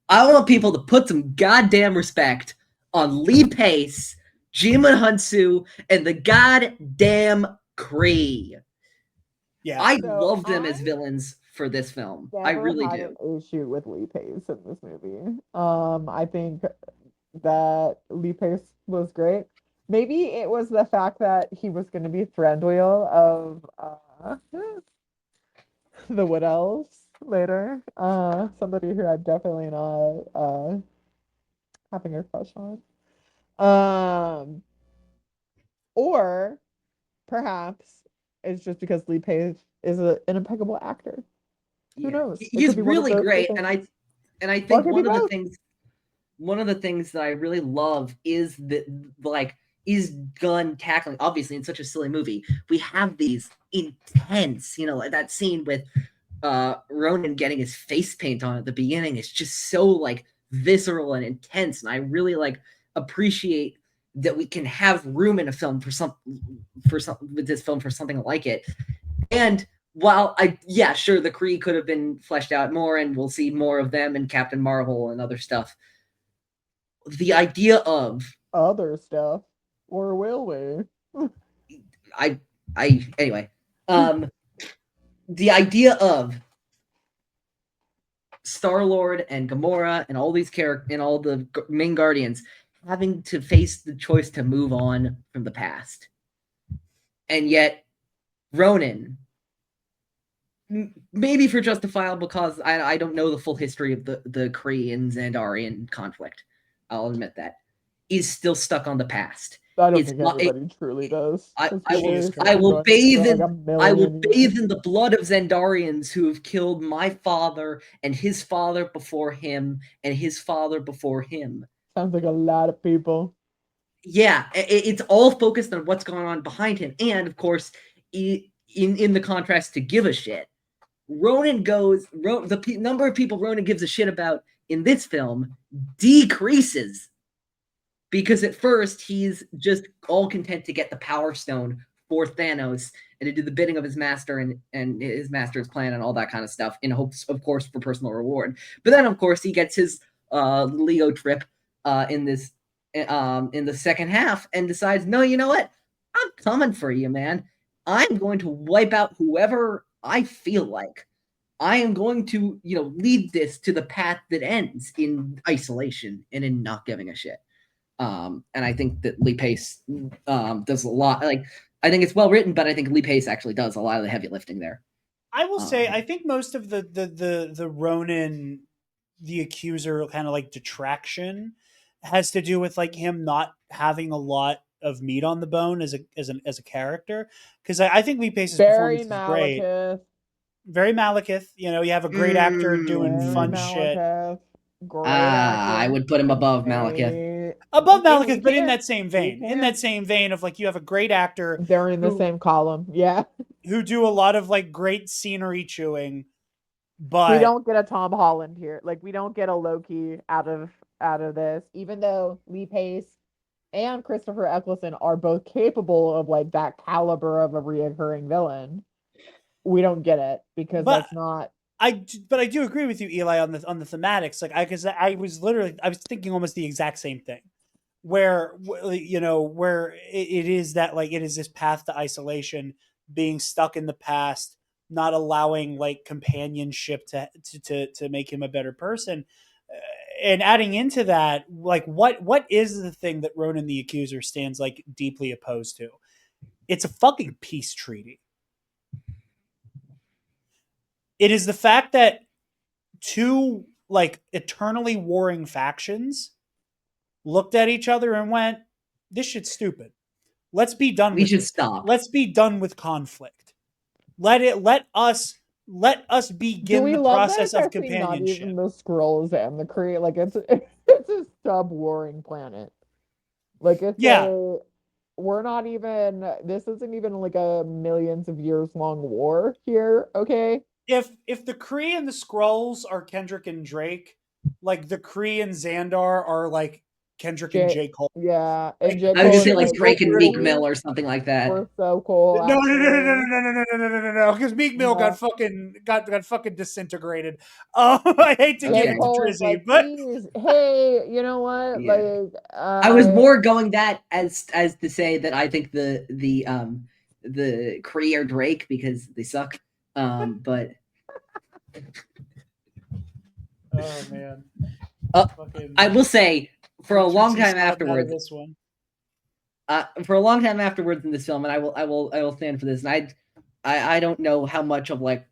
I want people to put some goddamn respect on Lee Pace, Jimon Hunsu, and the goddamn Kree. Yeah, I So love them as I villains for this film. I never really had do. an issue with Lee Pace in this movie. I think that Lee Pace was great. Maybe it was the fact that he was going to be Thranduil of the Wood Elves later. Somebody who I'm definitely not having a crush on. Um, or perhaps it's just because Lee Pace is an impeccable actor. Who Yeah, knows? It he's could be one of really those two great, things. and I Or it think could be both. one of the things that I really love is that like is Gunn tackling obviously in such a silly movie. We have these intense, like that scene with Ronan getting his face paint on at the beginning is just so like visceral and intense, and I really like appreciate that we can have room in a film for some with this film for something like it. And while sure, the Kree could have been fleshed out more, and we'll see more of them in Captain Marvel and other stuff. The idea of Other stuff. Or will we? anyway, the idea of Star-Lord and Gamora and all these characters and all the main Guardians having to face the choice to move on from the past, and yet Ronan, maybe for justifiable cause, I don't know the full history of the Kree and Xandarian conflict. I'll admit that is still stuck on the past. I don't It's think not. anybody truly does. I, This I She will is movie I been correct. will going on bathe for like in a I will million bathe years. in the blood of Xandarians who have killed my father and his father before him and his father before him. Sounds like a lot of people. Yeah, it's all focused on what's going on behind him, and of course, in the contrast to give a shit, the number of people Ronan gives a shit about in this film decreases because at first he's just all content to get the Power Stone for Thanos and to do the bidding of his master and his master's plan and all that kind of stuff in hopes, of course, for personal reward. But then, of course, he gets his Leo trip in the second half and decides, no, you know what? I'm coming for you, man. I'm going to wipe out whoever I feel like. I am going to, lead this to the path that ends in isolation and in not giving a shit. And I think that Lee Pace does a lot. Like, I think it's well written, but I think Lee Pace actually does a lot of the heavy lifting there. I will say, I think most of the Ronin, the accuser, kind of like detraction, has to do with like him not having a lot of meat on the bone as a character. Because I think Lee Pace's Barry performance is great, Malekith. very Malekith. You have a great actor doing Barry fun shit Malekith. Great I actor. would put him above Malekith. Great. above We Malekith, but in can. that same We vein, can. of like you have a great actor They're in the who same column. Yeah. who do a lot of like great scenery chewing, We but don't get a Tom Holland here. Like we don't get a Loki out of this, even though Lee Pace and Christopher Eccleston are both capable of like that caliber of a reoccurring villain. We don't get it because but that's not but I do agree with you, Eli, on the thematics. Like, because I was thinking almost the exact same thing, where where it is that like it is this path to isolation, being stuck in the past, not allowing like companionship to make him a better person. And adding into that, like what is the thing that Ronan the Accuser stands like deeply opposed to? It's a fucking peace treaty. It is the fact that two like eternally warring factions looked at each other and went, "This shit's stupid. Let's be done We with should this. stop. Let's be done with conflict. Let us Do begin we the love that process it's of actually not companionship." even the Skrulls and the Kree? Like it's a sub-warring planet. Like it's Yeah, we're not even this isn't even like a millions of years long war here, okay? if the Kree and the Skrulls are Kendrick and Drake, like the Kree and Xandar are like Kendrick and J J. Cole. yeah, Like and J. I was gonna Cole say is like like Drake and Meek we Mill or something like that. we're so cool No, no, no, no, no, actually. no, no, no, no, no, no, no, because Meek Mill got No. fucking disintegrated. I hate to J. give it to Okay. Cole is Drizzy, like, but please, hey, you know what? Yeah. Like I was more going that as to say that I think the Kree are Drake because they suck. But oh man, fucking I will say for a long Trixie time sliding out of afterwards, this one. for a long time afterwards in this film, and I will stand for this. And I don't know how much of like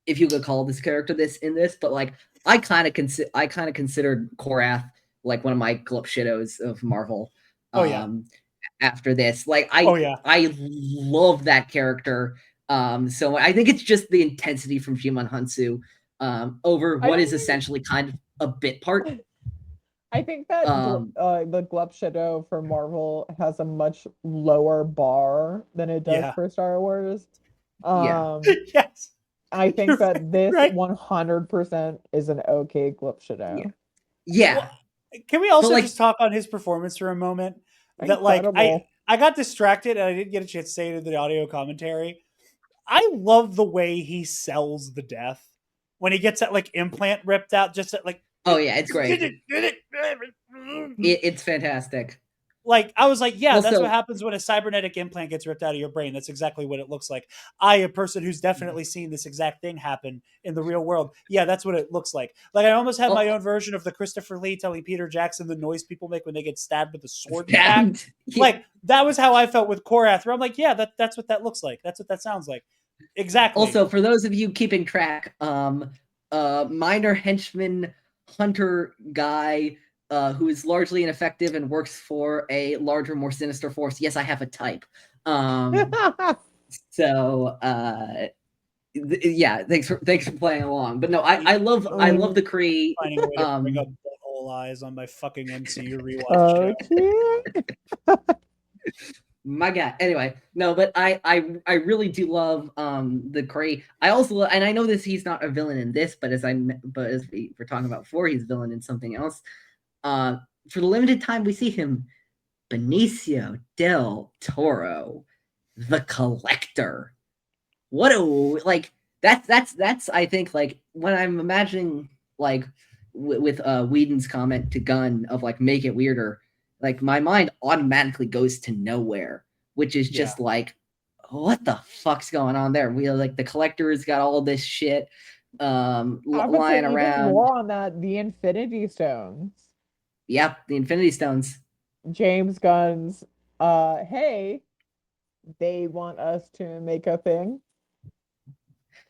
if you could call this character this in this, but like I kind of considered Korath like one of my glup shittos of Marvel. Oh yeah, After this, like oh yeah. I love that character. So I think it's just the intensity from Jimon Hansu over I what don't is think essentially kind of a bit part. I think that the Glup Shadow for Marvel has a much lower bar than it does Yeah. for Star Wars. Yeah. Yes. I think that this right. 100% is an okay Glup Shadow. Yeah. Yeah. Well, can we also like, just talk on his performance for a moment? That Incredible. I got distracted and I didn't get a chance to say it in the audio commentary. I love the way he sells the death when he gets that like implant ripped out. Just that, like, oh yeah, it's great. It's fantastic. Like I was like, yeah, that's Also, what happens when a cybernetic implant gets ripped out of your brain. That's exactly what it looks like. I, a person who's definitely seen this exact thing happen in the real world, yeah, that's what it looks like. Like I almost had my own version of the Christopher Lee telling Peter Jackson the noise people make when they get stabbed with a sword in the back. yeah. Like that was how I felt with Korath. Where I'm like, yeah, that's what that looks like. That's what that sounds like. Exactly. Also, for those of you keeping track, minor henchman hunter guy who is largely ineffective and works for a larger, more sinister force. Yes, I have a type. So yeah, thanks for playing along. But no, I love the Kree. Finding a way to bring up butthole eyes on my fucking MCU rewatch show. My God. Anyway, no, but I really do love the Kree. I also and I know this he's not a villain in this, but as we were talking about before, he's a villain in something else. For the limited time we see him, Benicio del Toro, the Collector. What a like that's I think like when I'm imagining like with Whedon's comment to Gunn of like make it weirder, like my mind automatically goes to Nowhere, which is just like what the fuck's going on there? We like the Collector's got all this shit lying around. More on that, the Infinity Stones. Yep, the Infinity Stones. James Gunn's hey, they want us to make a thing.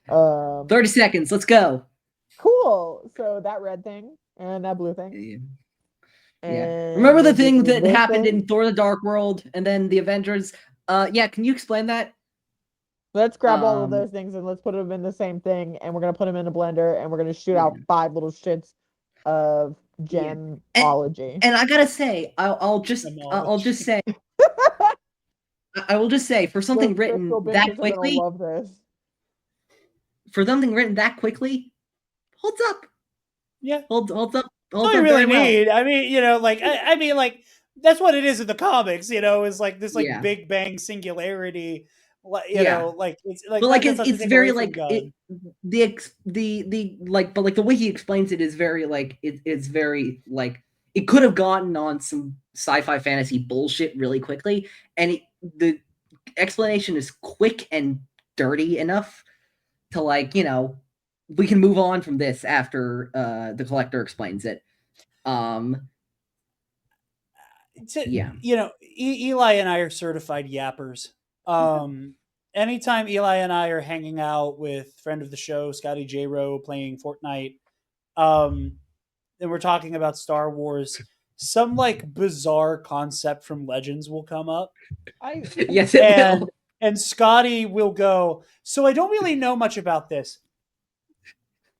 30 seconds, let's go. Cool. So that red thing and that blue thing. Yeah. Remember the thing that happened in Thor the Dark World and then the Avengers? Yeah, can you explain that? Let's grab all of those things and let's put them in the same thing, and we're gonna put them in a blender and we're gonna shoot out 5 little shits of gemology. And I gotta say, I'll just say I will just say for something written that quickly. Love this. For something written that quickly, holds up. Yeah, holds up. All you really need. I mean, you know, like I mean, like that's what it is in the comics. You know, is like this like Big Bang singularity You Yeah. know, like it's like But like that's not to it's take very away from like Gunn. the like but like the way he explains it is very like it's very like it could have gotten on some sci-fi fantasy bullshit really quickly, and the explanation is quick and dirty enough to like we can move on from this after the collector explains it. Um, yeah, You know, Eli and I are certified yappers. Anytime Eli and I are hanging out with friend of the show, Scotty J. Rowe, playing Fortnite, um, and we're talking about Star Wars, some like bizarre concept from Legends will come up, I yes, it and will. Scotty will go, "So I don't really know much about this."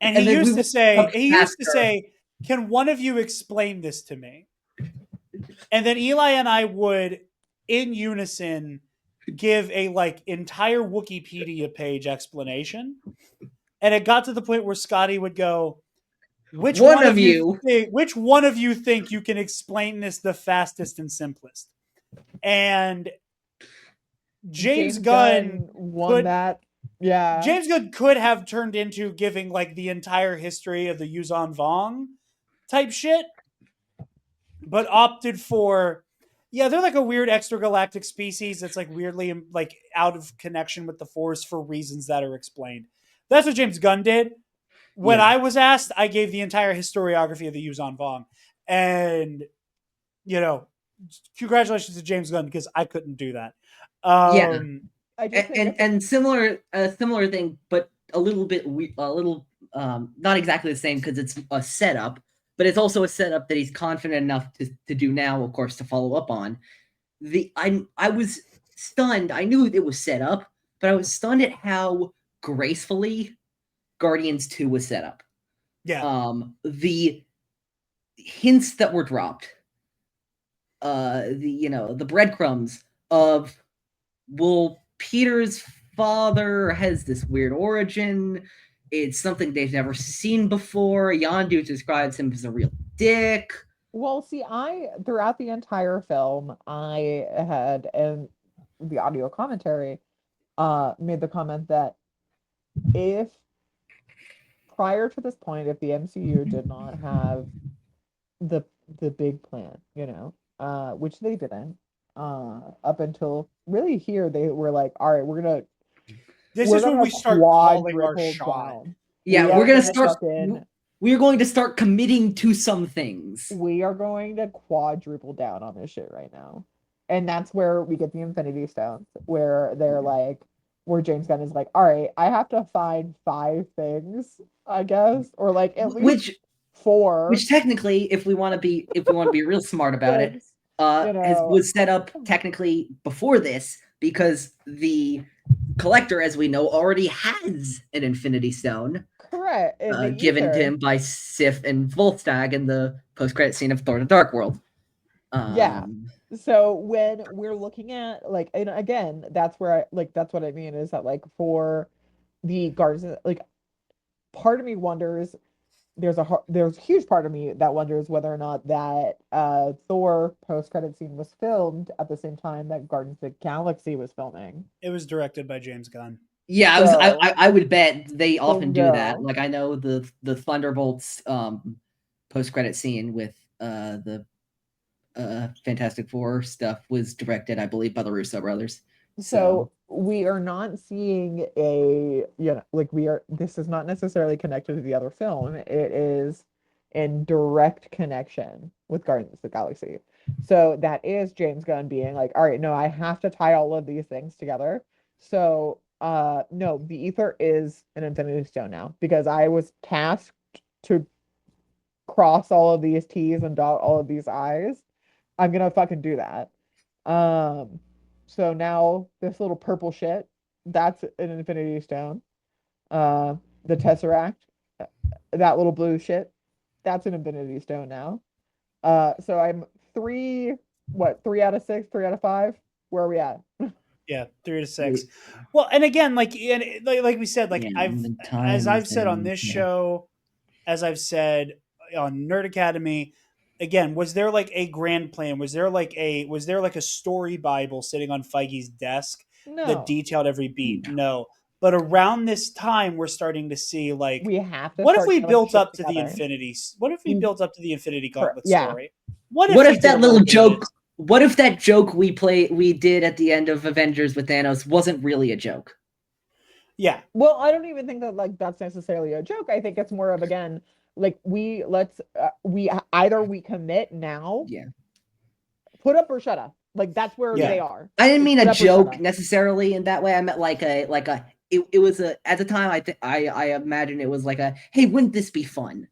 And And then we will he used to faster. say, "Can one of you explain this to me?" And then Eli and I would, in unison, give a like entire Wikipedia page explanation. And it got to the point where Scotty would go, One of you. which one of you think you can explain this the fastest and simplest?" And James James Gunn Gunn won could that. Yeah. James Gunn could have turned into giving like the entire history of the Yuzon Vong type shit, but opted for, yeah, they're like a weird extragalactic species that's like weirdly like out of connection with the Force for reasons that are explained. That's what James Gunn did. When Yeah. I was asked, I gave the entire historiography of the Yuzon Vong, and you know, congratulations to James Gunn because I couldn't do that. Yeah. I just think it's And similar similar thing, but a little bit a little not exactly the same because it's a setup, but it's also a setup that he's confident enough to do now, of course, to follow up on. I was stunned. I knew it was set up, but I was stunned at how gracefully Guardians 2 was set up. Yeah, The hints that were dropped, the breadcrumbs of, well, Peter's father has this weird origin. It's something they've never seen before. Yondu describes him as a real dick. well, see, I throughout the entire film, I had and the audio commentary made the comment that if prior to this point, if the MCU did not have the the big plan, which they didn't, up until really here, they were like, all right, this we're is when gonna we start calling our quadruple shot. down. Yeah, We we're are gonna gonna start. fucking We're going to start committing to some things. we are going to quadruple down on this shit right now. And that's where we get the Infinity Stones, where they're like, where James Gunn is like, all right, I have to find 5 things, I guess, or like at least Which, 4 technically, if we want to be real smart about it, things, you know. was set up technically before this because the collector, as we know, already has an Infinity Stone Correct. In the given to ether. him by Sif and Volstagg in the post-credit scene of Thor: The Dark World. Yeah. So when we're looking at like, and again, that's where that's what I mean is that like for the Guardians, like part of me wonders there's a huge part of me that wonders whether or not that Thor post credit scene was filmed at the same time that Guardians of the Galaxy was filming. It was directed by James Gunn. Yeah, So I would bet they often do that. bingo. Like I know the Thunderbolts post credit scene with the Fantastic Four stuff was directed, I believe, by the Russo brothers. So So we are not seeing like this is not necessarily connected to the other film. It is in direct connection with Guardians of the Galaxy. So that is James Gunn being like, all right, no, I have to tie all of these things together. So no, the ether is an Infinity Stone now because I was tasked to cross all of these T's and dot all of these I's. I'm gonna fucking do that. Um, so now this little purple shit, that's an Infinity Stone. The Tesseract, uh, that little blue shit, that's an Infinity Stone now. So I'm three out of six, 3 out of 5. Where are we at? Yeah, 3 to 6. Well, and again, like we said, like yeah, I've the as times I've said on this yeah. show, as I've said on Nerd Academy, again, was there like a grand plan? Was there like a story Bible sitting on Feige's desk No. that detailed every beat. No. But around this time, we're starting to see like, We have to what if start we getting built shit up to the together. Infinities? What if we built up to the Infinity Gauntlet Yeah. story? What we if did that it little like it joke? is? What if that joke we did at the end of Avengers with Thanos wasn't really a joke? Yeah. Well, I don't even think that like that's necessarily a joke. I think it's more of, again, like we either we commit now, Yeah. put up or shut up. Like that's where Yeah. they are. I didn't It's mean put a up or shut joke up. necessarily in that way. I meant like a it was a, at the time I imagine it was like a, hey, wouldn't this be fun?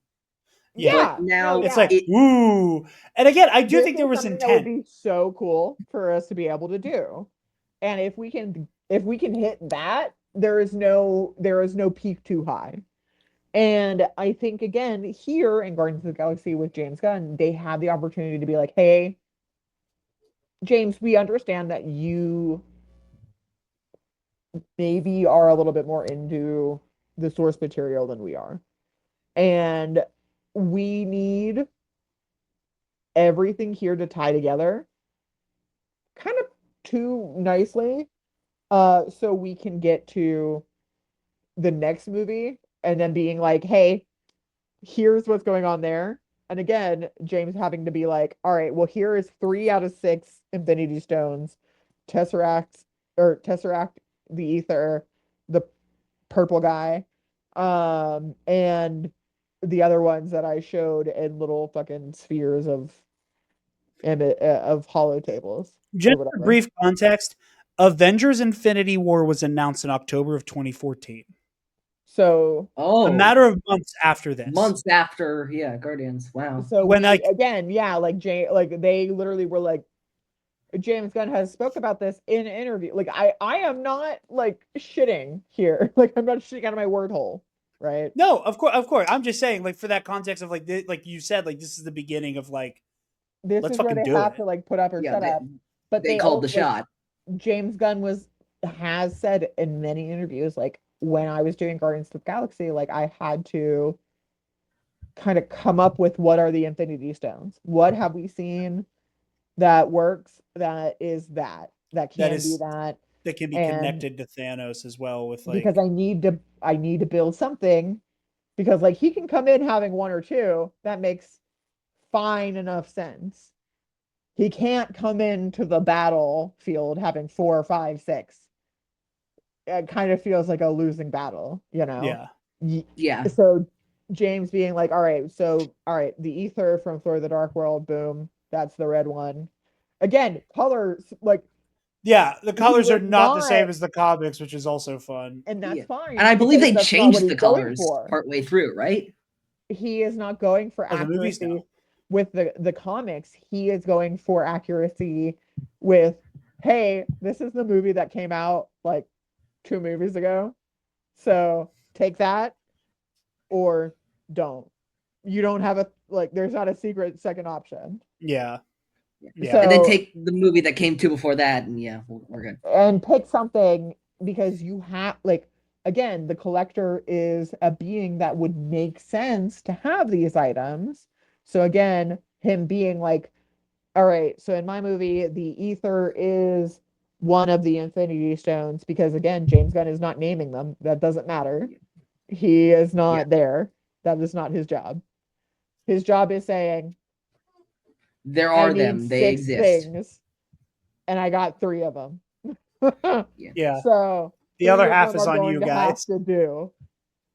Yeah. But now It's yeah. like, ooh. And again, I do This think there is was something that would intent. be so cool for us to be able to do. And if we can hit that, there is no peak too high. And I think, again, here in Guardians of the Galaxy with James Gunn, they have the opportunity to be like, hey, James, we understand that you maybe are a little bit more into the source material than we are. And we need everything here to tie together kind of too nicely, so we can get to the next movie and then being like, hey, here's what's going on there. And again, James having to be like, all right, well, here is 3 out of 6 Infinity Stones, Tesseract, the Ether, the purple guy, and the other ones that I showed in little fucking spheres of hollow tables Just or for whatever. brief context, Avengers Infinity War was announced in October of 2014. So A matter of months after this. months after, yeah, Guardians. Wow. so When I again, yeah, like they literally were like, James Gunn has spoke about this in an interview. Like I am not like shitting here. Like I'm not shitting out of my word hole, right? No, of course. I'm just saying, like, for that context of like like you said, like this is the beginning of like, This let's is where fucking they do have it. to like put up or Yeah, shut up. But they they called also, the shot. James Gunn has said in many interviews, like when I was doing Guardians of the Galaxy, like I had to kind of come up with what are the Infinity Stones? What have we seen that works? That is that That can be is that. that can be And connected to Thanos as well with because like, I need to build something, because like he can come in having 1 or 2 that makes fine enough sense. He can't come into the battlefield having 4 or 5, 6. It kind of feels like a losing battle, you know? yeah. Yeah. So James being like, all right, the ether from Thor the Dark World, boom, that's the red one. Again, colors, like, Yeah, the colors are was not the same not, as the comics, which is also fun. and that's Yeah. And fine I believe because they that's not what changed he's the going colors for. partway through, right? He is not going for Oh, the movies accuracy now. with the comics. He is going for accuracy with, hey, this is the movie that came out like 2 movies ago. So take that or don't. You don't have a, like, there's not a secret second option. Yeah. Yeah. And then So, take the movie that came two before that, and yeah, we're good. and pick something, because you have, like, again, the collector is a being that would make sense to have these items. So again, him being like, all right, so in my movie, the ether is one of the Infinity Stones, because again, James Gunn is not naming them. That doesn't matter. He is not Yeah. there. That is not his job. His job is saying, There I are need them. They 6 exist. things, and I got 3 of them. Yeah. So The 3 other of half them is are on going you to have guys. to do.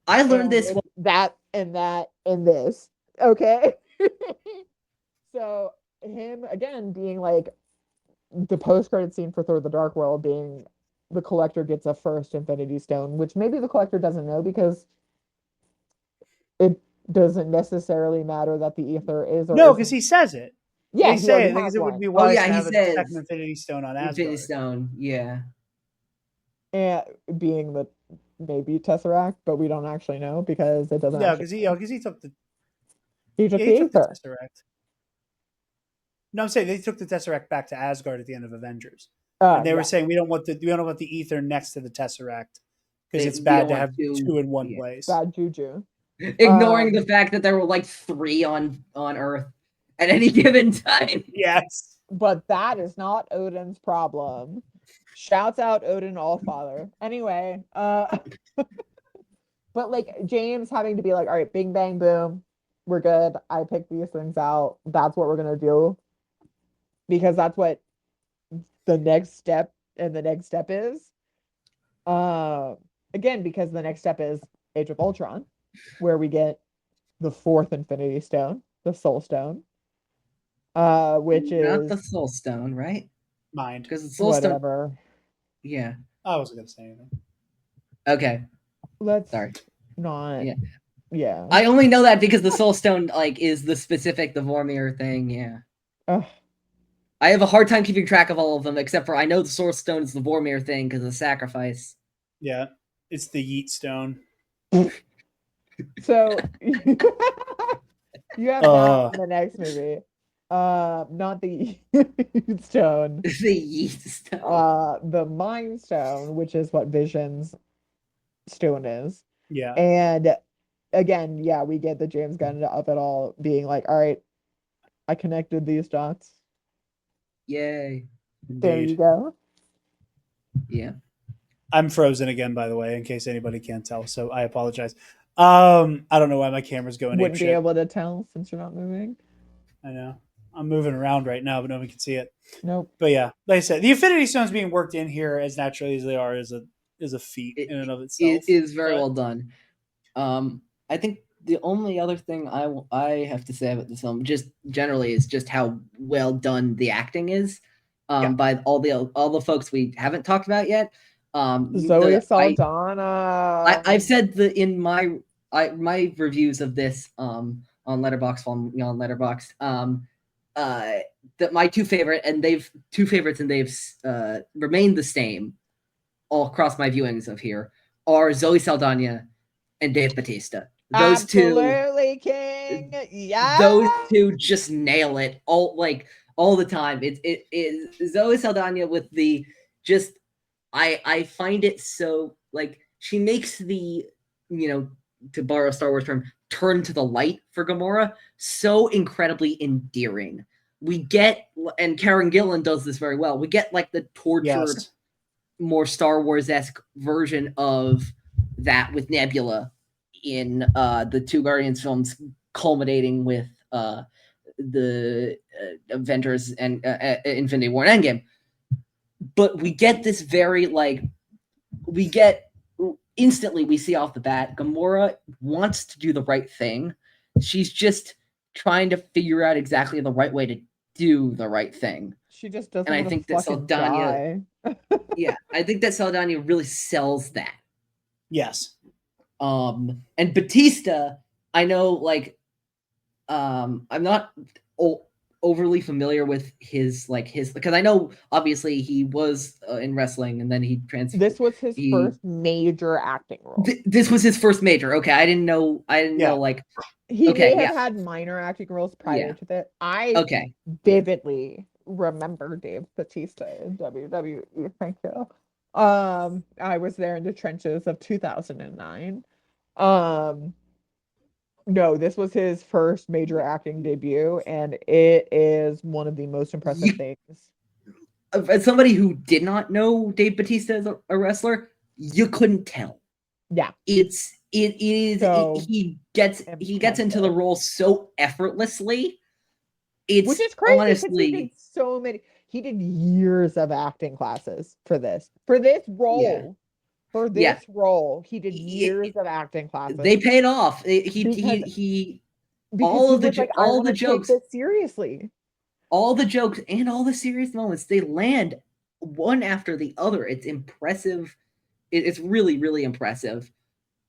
I learned And this. it's that and that and this. Okay. So him again being like, the post-credit scene for Thor: The Dark World being the collector gets a first Infinity Stone, which maybe the collector doesn't know, because it doesn't necessarily matter that the ether is or No, because isn't. he says it. Yeah, They he say already it because has it would be one. Oh wise yeah, to he have a second says Infinity Stone on Infinity Asgard. Stone. Yeah. And being the maybe Tesseract, but we don't actually know because it doesn't Yeah, actually. because he took the He took yeah the he took the ether. Tesseract. No, I'm saying they took the Tesseract back to Asgard at the end of Avengers, and they were Yeah. saying we don't want the ether next to the Tesseract because it's We bad don't to want have to. two in one Yeah. place. Bad juju. Ignoring the fact that there were like 3 on Earth at any given time. Yes. But that is not Odin's problem. Shouts out Odin Allfather. Anyway, but like James having to be like, all right, bing bang boom, we're good. I picked these things out. That's what we're gonna do because that's what the next step and the next step is. Uh, Again, because the next step is Age of Ultron, where we get the fourth Infinity Stone, the Soul Stone, which Not the is Soul Stone, right? Mind. Because the Soul Stone. whatever. Yeah. I wasn't gonna say anything. Okay. Let's Sorry. not. Yeah. Yeah. I only know that because the Soul Stone like is the specific the Vormir thing. Yeah. Ugh. I have a hard time keeping track of all of them, except for I know the Soul Stone is the Vormir thing because of sacrifice. Yeah, it's the Yeet Stone. So you have that in the next movie. Not the Stone. The Yeet Stone. The Mind Stone, which is what Vision's stone is. Yeah. And again, yeah, we get the James Gunn of it all being like, all right, I connected these dots. Yay. There you Indeed. go. Yeah. I'm frozen again, by the way, in case anybody can't tell. So I apologize. I don't know why my camera's going Wouldn't be apeshit. able to tell since you're not moving. I know. I'm moving around right now, but nobody can see it. Nope. But yeah, like I said, the Infinity Stones being worked in here as naturally as they are is a feat in and of itself. It is very But well done. I think the only other thing I have to say about this film, just generally, is just how well done the acting is. Yeah. By all the folks we haven't talked about yet. Zoe Saldana. I've said in my reviews of this on Letterboxd, on Letterboxd, that my two favorites, and they've remained the same all across my viewings of here, are Zoe Saldana and Dave Bautista. Absolutely, King. Yeah. Those two just nail it all the time. It is Zoe Saldana with the just I find it so like she makes the to borrow a Star Wars term, turn to the light for Gamora so incredibly endearing. We get, and Karen Gillan does this very well. We get like the tortured, yes. more Star Wars-esque version of that with Nebula in the two Guardians films, culminating with the Avengers and Infinity War and Endgame. But we get this very instantly we see off the bat Gamora wants to do the right thing. She's just trying to figure out exactly the right way to do the right thing. She just doesn't And I want think to that fucking Saldana, die. yeah, I think that Saldana really sells that. Yes. And Batista, I know I'm not overly familiar with his because I know obviously he was in wrestling and then he transferred. This was his first major acting role. This was his first major. Okay, I didn't know like he okay, may have had minor acting roles prior to that. I vividly remember Dave Bautista in WWE. Thank you. I was there in the trenches of 2009. No, this was his first major acting debut, and it is one of the most impressive things. As somebody who did not know Dave Bautista as a wrestler, you couldn't tell. Yeah, it is. So he gets into the role so effortlessly. Which is crazy, honestly, he did so many. He did years of acting classes for this role. Yeah. For this role, he did years of acting classes. They paid off. All the jokes seriously. All the jokes and all the serious moments, they land one after the other. It's impressive. It's really, really impressive.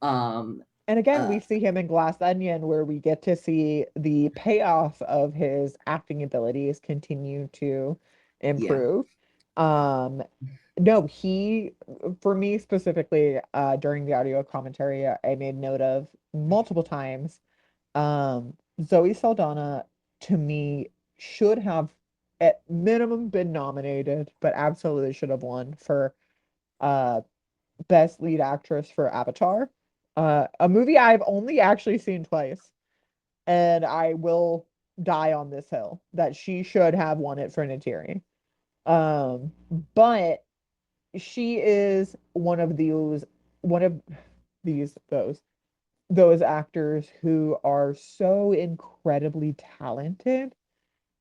And again, we see him in Glass Onion, where we get to see the payoff of his acting abilities continue to improve. Yeah. No, for me specifically, during the audio commentary, I made note of multiple times. Zoe Saldana, to me, should have at minimum been nominated, but absolutely should have won for best lead actress for Avatar. A movie I've only actually seen twice, and I will die on this hill that she should have won it for Neytiri. But she is one of those actors who are so incredibly talented,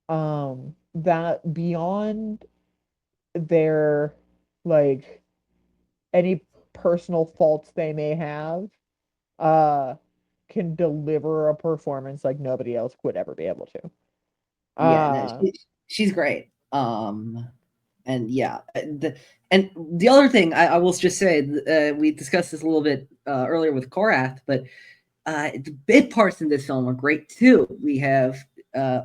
that beyond their, like, any personal faults they may have, uh can deliver a performance like nobody else would ever be able to. Yeah, no, uh she's great. And yeah, and the other thing I will just say, we discussed this a little bit earlier with Korath, but the bit parts in this film are great too. Uh,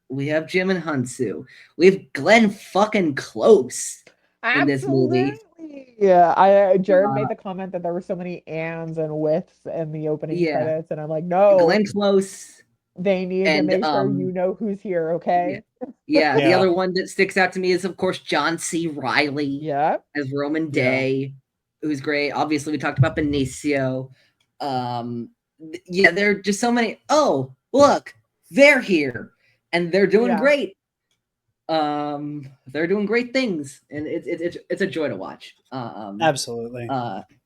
we have Jim and Hunsu. We have Glenn fucking Close in this movie. Absolutely. Yeah, I Jared Uh, made the comment that there were so many ands and withs in the opening yeah, credits, and I'm like, no, Glenn Close they need to and make sure you know who's here, yeah, okay? yeah. The Yeah. other one that sticks out to me is of course John C. Riley Yeah. as Roman Yeah. Day, who's great. Obviously, we talked about Benicio. Um, yeah, there are just so many. Oh, look, they're here, and they're doing Yeah. great. They're doing great things, and it's a joy to watch. Absolutely.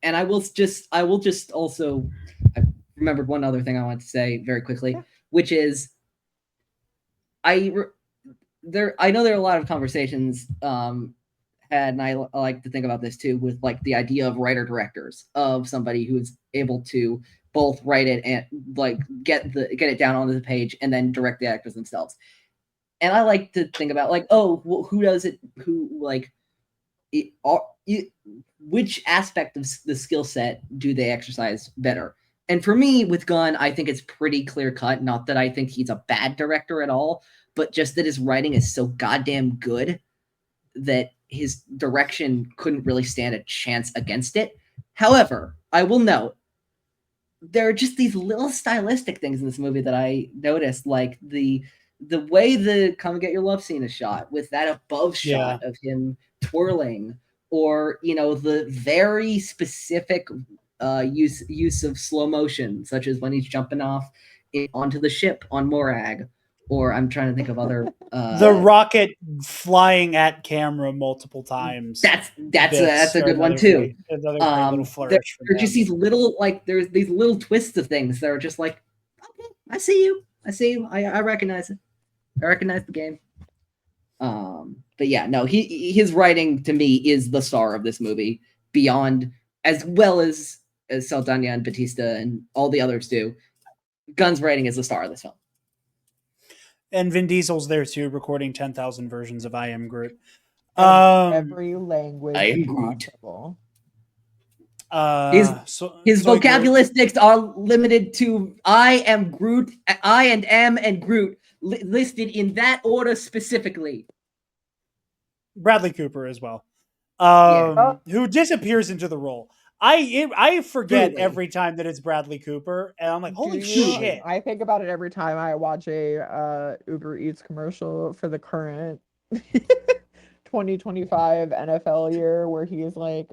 And I will just also, I remembered one other thing I wanted to say very quickly, Yeah. which is I know there are a lot of conversations had, and I like to think about this too, with like the idea of writer directors, of somebody who's able to both write it and like get it down onto the page and then direct the actors themselves. And I like to think about like, oh, well, who does it? Who like which aspect of the skill set do they exercise better? And for me, with Gunn, I think it's pretty clear cut. Not that I think he's a bad director at all, but just that his writing is so goddamn good that his direction couldn't really stand a chance against it. However, I will note there are just these little stylistic things in this movie that I noticed, like the way the "Come and Get Your Love" scene is shot, with that above shot of him twirling, or the very specific use of slow motion, such as when he's jumping off onto the ship on Morag, or I'm trying to think of other. The rocket flying at camera multiple times. That's a good one too. Another great little There, flourish. there are just these little, like, there's these little twists of things that are just like, okay, I see you, I recognize it, I recognize the game. But yeah, no, his writing to me is the star of this movie, beyond, as well as Saldana and Batista and all the others do. Gunn's writing is the star of this film. And Vin Diesel's there too, recording 10,000 versions of "I Am Groot." Every language I am Groot. possible. His vocabularistics are limited to "I am Groot," "I and am" and "Groot," listed in that order specifically. Bradley Cooper as well, Yeah. who disappears into the role. I forget Truly. every time that it's Bradley Cooper, and I'm like, holy Dude, shit! I think about it every time I watch a Uber Eats commercial for the current 2025 NFL year, where he is like,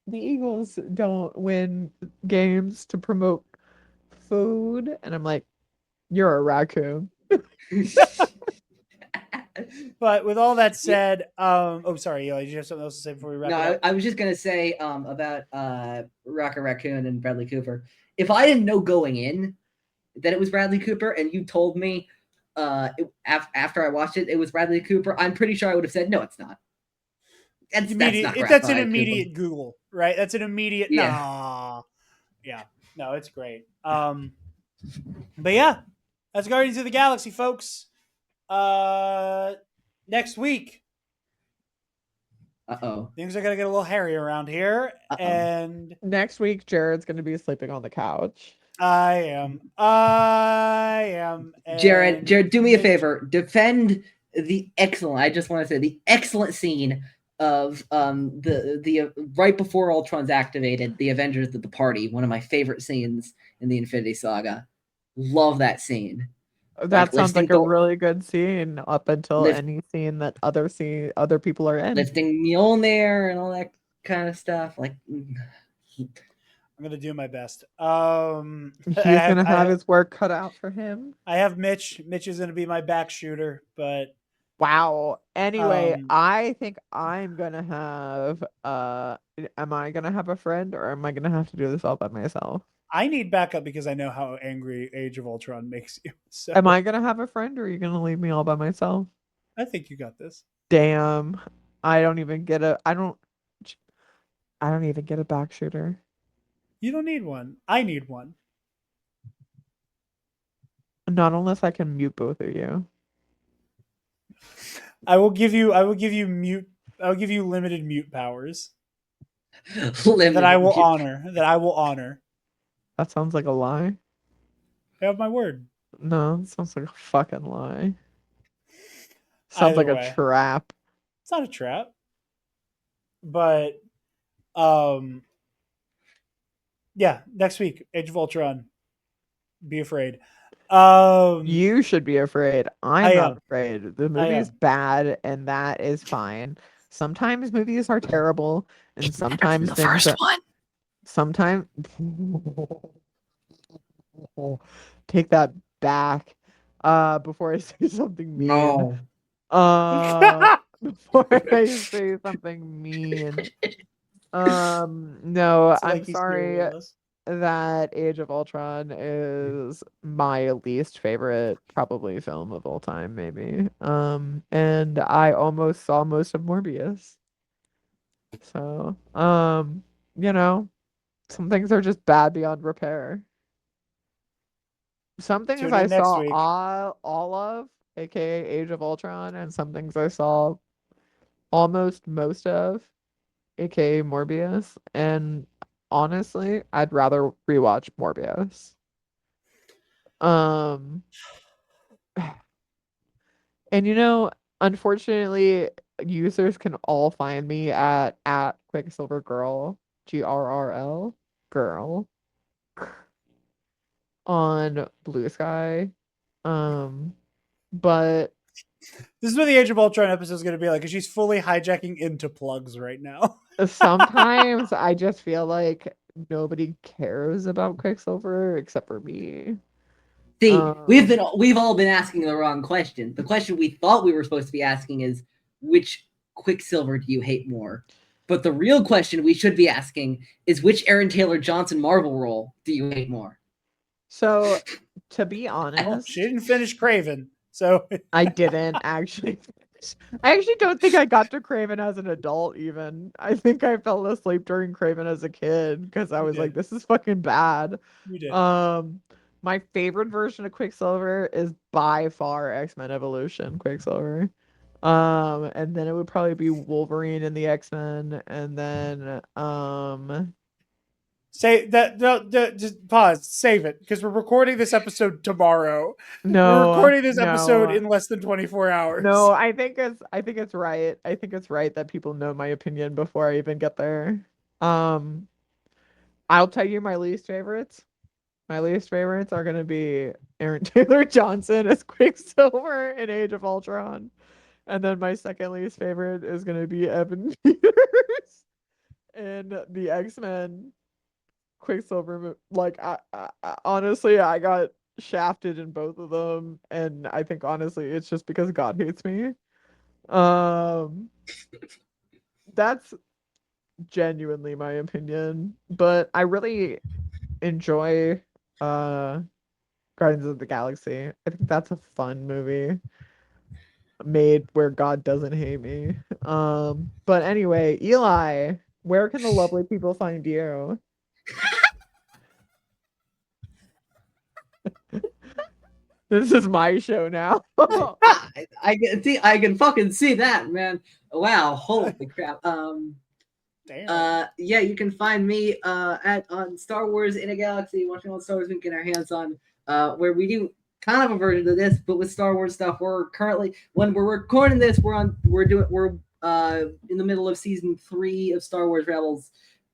the Eagles don't win games to promote food, and I'm like, you're a raccoon. But with all that said, oh sorry, Eli, did you have something else to say before we wrap it up? I was just gonna say about Rocket Raccoon and Bradley Cooper. If I didn't know going in that it was Bradley Cooper, and you told me after I watched it was Bradley Cooper, I'm pretty sure I would have said, no, it's not. That's an immediate Google, right? That's an immediate nah. Yeah, no, it's great. But yeah, that's Guardians of the Galaxy, folks. Next week, things are gonna get a little hairy around here, and next week Jared's gonna be sleeping on the couch. I am. Jared, do me a favor. Defend the excellent. I just want to say the excellent scene of the right before Ultron's activated, the Avengers at the party. One of my favorite scenes in the Infinity Saga. Love that scene. That sounds like a really good scene up until any scene that other people are in. Lifting Mjolnir and all that kind of stuff. Like, I'm gonna do my best. He's gonna have his work cut out for him. I have Mitch. Mitch is gonna be my back shooter, but Wow. Anyway, Um, I think I'm gonna have am I gonna have a friend or am I gonna have to do this all by myself? I need backup because I know how angry Age of Ultron makes you. So Am I gonna have a friend or are you gonna leave me all by myself? I think you got this. Damn. I don't even get a back shooter. You don't need one. I need one. Not unless I can mute both of you. I will give you. I will give you mute. I will give you limited mute powers that I Limited will view. honor. That I will honor. That sounds like a lie. I have my word. No, that sounds like a fucking lie. Sounds Either like a way, trap. it's not a trap. But um, yeah. Next week, Age of Ultron. Be afraid. Um, You should be afraid. I I'm not am. afraid. The I movie's am. bad, and that is fine. Sometimes movies are terrible, and Better than sometimes the things first are. one. Sometimes. Take that back. Before I say something mean. No. Before I say something mean. No, It's I'm like he's here with sorry us. that Age of Ultron is my least favorite probably film of all time, maybe. And I almost saw most of Morbius. So, you know, some things are just bad beyond repair. Some things Tune I in next saw week. all of, aka Age of Ultron, and some things I saw almost most of, aka Morbius. And honestly, I'd rather rewatch Morbius. Um, and unfortunately, users can all find me at Quicksilver Girl, GRRL, girl, on Blue Sky. Um, but This is what the Age of Ultron episode is going to be like because she's fully hijacking into plugs right now. sometimes I just feel like nobody cares about Quicksilver except for me. See, Um, we've all been asking the wrong question. The question we thought we were supposed to be asking is which Quicksilver do you hate more? But the real question we should be asking is which Aaron Taylor Johnson Marvel role do you hate more? so to be Well, she honest, didn't finish Craven, so I didn't actually. I actually don't think I got to Craven as an adult, even. I think I fell asleep during Craven as a kid because I you was like, did. this is fucking bad. You did. Um, my favorite version of Quicksilver is by far X-Men Evolution Quicksilver. And then it would probably be Wolverine and the X-Men, and then Say that. No, just pause. Save it because we're recording this episode tomorrow. We're no, recording this episode no. in less than 24 No, hours. I think it's right. I think it's right that people know my opinion before I even get there. Um, I'll tell you my least favorites. My least favorites are gonna be Aaron Taylor Johnson as Quicksilver in Age of Ultron. And then my second least favorite is gonna be Evan Peters in the X-Men Quicksilver. Like honestly, I got shafted in both of them, and I think honestly it's just because God hates me. Um, that's genuinely my opinion, but I really enjoy uh Guardians of the Galaxy. I think that's a fun movie made where God doesn't hate me. But anyway, Eli, where can the lovely people find you? This is my show now. I can see. I can fucking see that, man. Wow, holy crap. Damn. Yeah, you can find me at on Star Wars in a Galaxy, watching all the Star Wars we can get our hands on, where we do kind of a version of this, but with Star Wars stuff. We're currently, when we're recording this, we're in the middle of season 3 of Star Wars Rebels.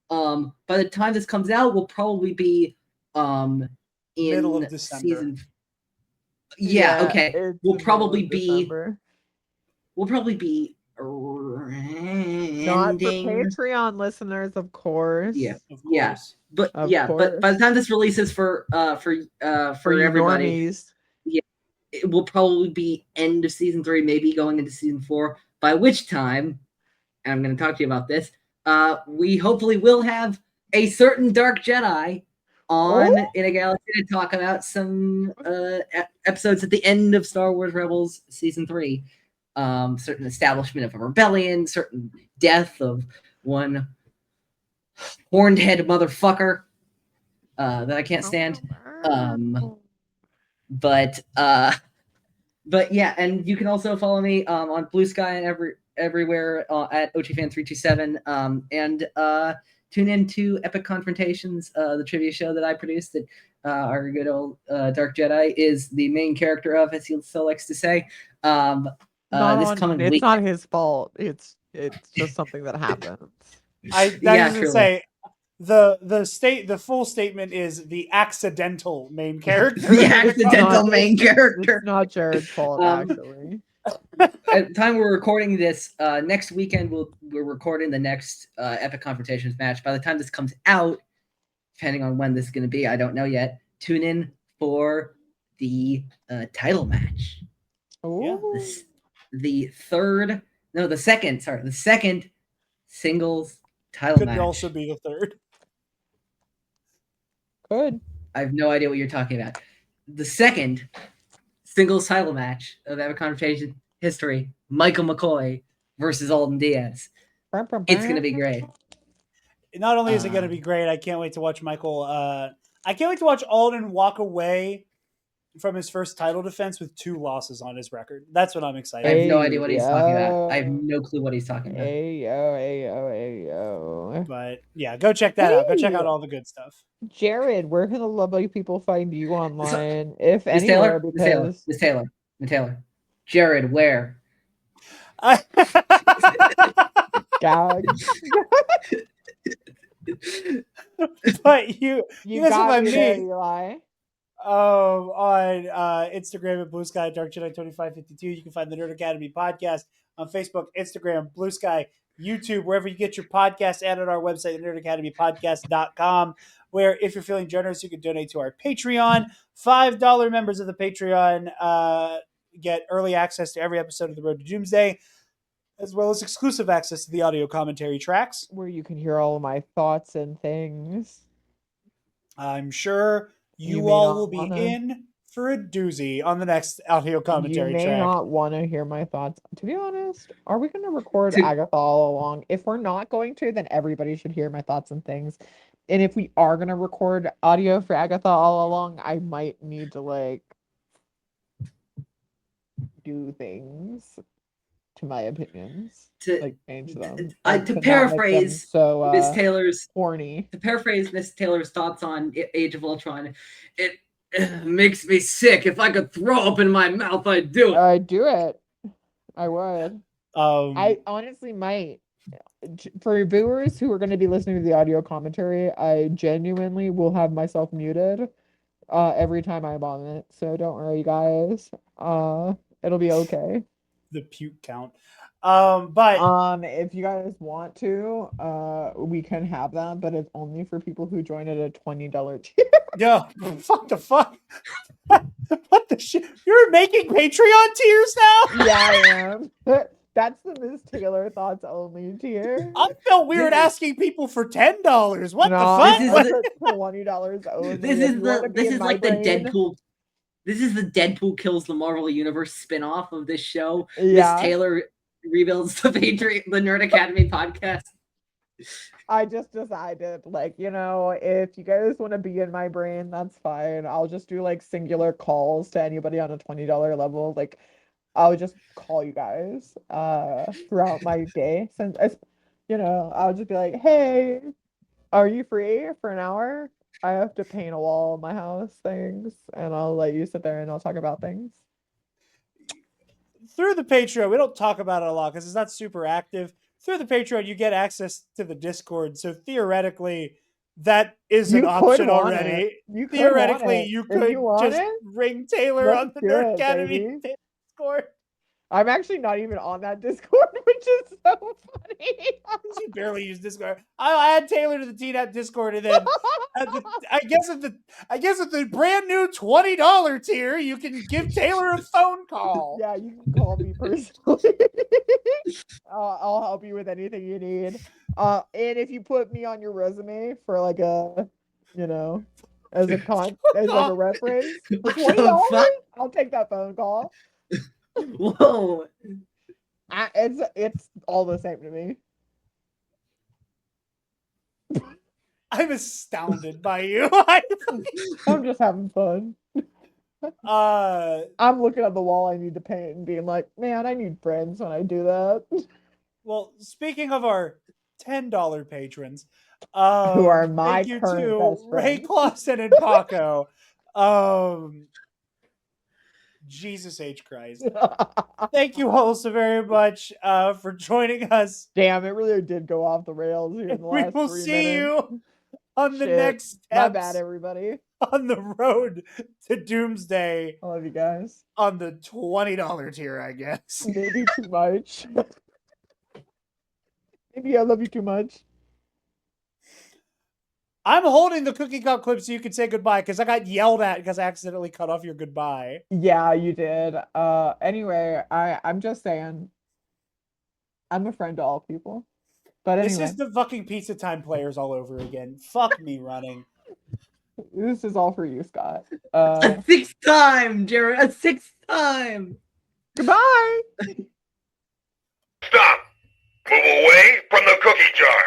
By the time this comes out, we'll probably be Middle of in December. season. Yeah, Yeah, okay. it's the middle of December. We'll probably be Not for ending. Patreon listeners, of Yeah, course. Of yeah, course. Of but by the course. time this releases for For you everybody, normies. yeah, it will probably be end of season 3, maybe going into season 4. By which time, and I'm going to talk to you about this, we hopefully will have a certain Dark Jedi on In a Galaxy to talk about some episodes at the end of Star Wars Rebels season 3. Certain establishment of a rebellion, certain death of one horned head motherfucker that I can't stand. But yeah, and you can also follow me on Blue Sky and everywhere at OchiFan327, and tune into Epic Confrontations, the trivia show that I produced that our good old Dark Jedi is the main character of, as he so likes to say. This coming week. It's not his fault. It's just something that happens. I Yeah, used to say the full statement is the accidental main character. The accidental main character. It's not Jared's fault, actually. At the time we're recording this, next weekend we're recording the next Epic Confrontations match. By the time this comes out, depending on when this is going to be, I don't know yet. Tune in for the title match. Ooh. The second singles title match. Could also be the third. Good. I have no idea what you're talking about. The second singles title match of Epic Confrontation history: Michael McCoy versus Alden Diaz. It's going to be great. Not only is it going to be great, I can't wait to watch Michael. I can't wait to watch Alden walk away from his first title defense with 2 losses on his record. That's what I'm excited. I have no idea what he's talking about. I have no clue what he's talking about. Ayo. But yeah, go check that out. Go check out all the good stuff. Jared, where can the lovely people find you online? If anywhere, because Miss Taylor. Jared, where? Gag. But you guys got find me there, me Eli. on Instagram at Blue Sky Dark Jedi 2552. You can find the Nerd Academy podcast on Facebook, Instagram, Blue Sky, YouTube, wherever you get your podcast, and on our website, nerdacademypodcast.com, where if you're feeling generous, you can donate to our Patreon. $5 members of the Patreon get early access to every episode of The Road to Doomsday, as well as exclusive access to the audio commentary tracks, where you can hear all of my thoughts and things. I'm sure you all will be in for a doozy on the next audio commentary track. You may not want to hear my thoughts. To be honest, are we going to record Agatha all along? If we're not going to, then everybody should hear my thoughts and things. And if we are going to record audio for Agatha all along, I might need to do things to my opinions, change them. To paraphrase Miss Taylor's horny. To paraphrase Miss Taylor's thoughts on Age of Ultron, it makes me sick. If I could throw up in my mouth, I'd do it. I'd do it. I would. I honestly might. For viewers who are going to be listening to the audio commentary, I genuinely will have myself muted every time I'm on it. So don't worry, guys. It'll be okay. The puke count. But if you guys want to, we can have that, but it's only for people who join at a $20 tier. Yo, fuck the fuck. What the shit? You're making Patreon tiers now? Yeah, I am. That's the Miss Taylor Thoughts Only tier. I felt weird asking people for $10. What the fuck? This is $20 only. This is like the Deadpool. This is the Deadpool Kills the Marvel Universe spin-off of this show. Yeah. Miss Taylor rebuilds the Nerd Academy podcast. I just decided, if you guys want to be in my brain, that's fine. I'll just do singular calls to anybody on a $20 level. I'll just call you guys throughout my day. Since I'll just be like, hey, are you free for an hour? I have to paint a wall in my house, things, and I'll let you sit there and I'll talk about things. Through the Patreon, we don't talk about it a lot because it's not super active. Through the Patreon, you get access to the Discord, so theoretically, that is an option already. Theoretically, you could just ring Taylor on the Nerd Academy Discord. I'm actually not even on that Discord, which is so funny. You barely use Discord. I'll add Taylor to the TNAT Discord, and then I guess at the brand new $20 tier, you can give Taylor a phone call. Yeah, you can call me personally. I'll help you with anything you need. And if you put me on your resume for like a, as a as like a reference for What the $20, fuck? I'll take that phone call. Whoa. It's all the same to me. I'm astounded by you. I'm just having fun. I'm looking at the wall I need to paint and being like, man, I need friends when I do that. Well, speaking of our $10 patrons, Who are my thank you current to best Ray friends. Clausen and Paco. Jesus H. Christ. Thank you all so very much for joining us. Damn, it really did go off the rails here in the We last will 3 see minutes. you on the Shit. next My steps bad, everybody. on the road to Doomsday I love you guys. on the $20 tier, I guess. Maybe too much. Maybe I love you too much. I'm holding the cookie cup clip so you can say goodbye because I got yelled at because I accidentally cut off your goodbye. Yeah, you did. Anyway, I'm just saying, I'm a friend to all people. But This anyway, is the fucking Pizza Time players all over again. Fuck me running. this is all for you, Scott. A sixth time, Jarod. A sixth time. Goodbye. Stop! Move away from the cookie jar!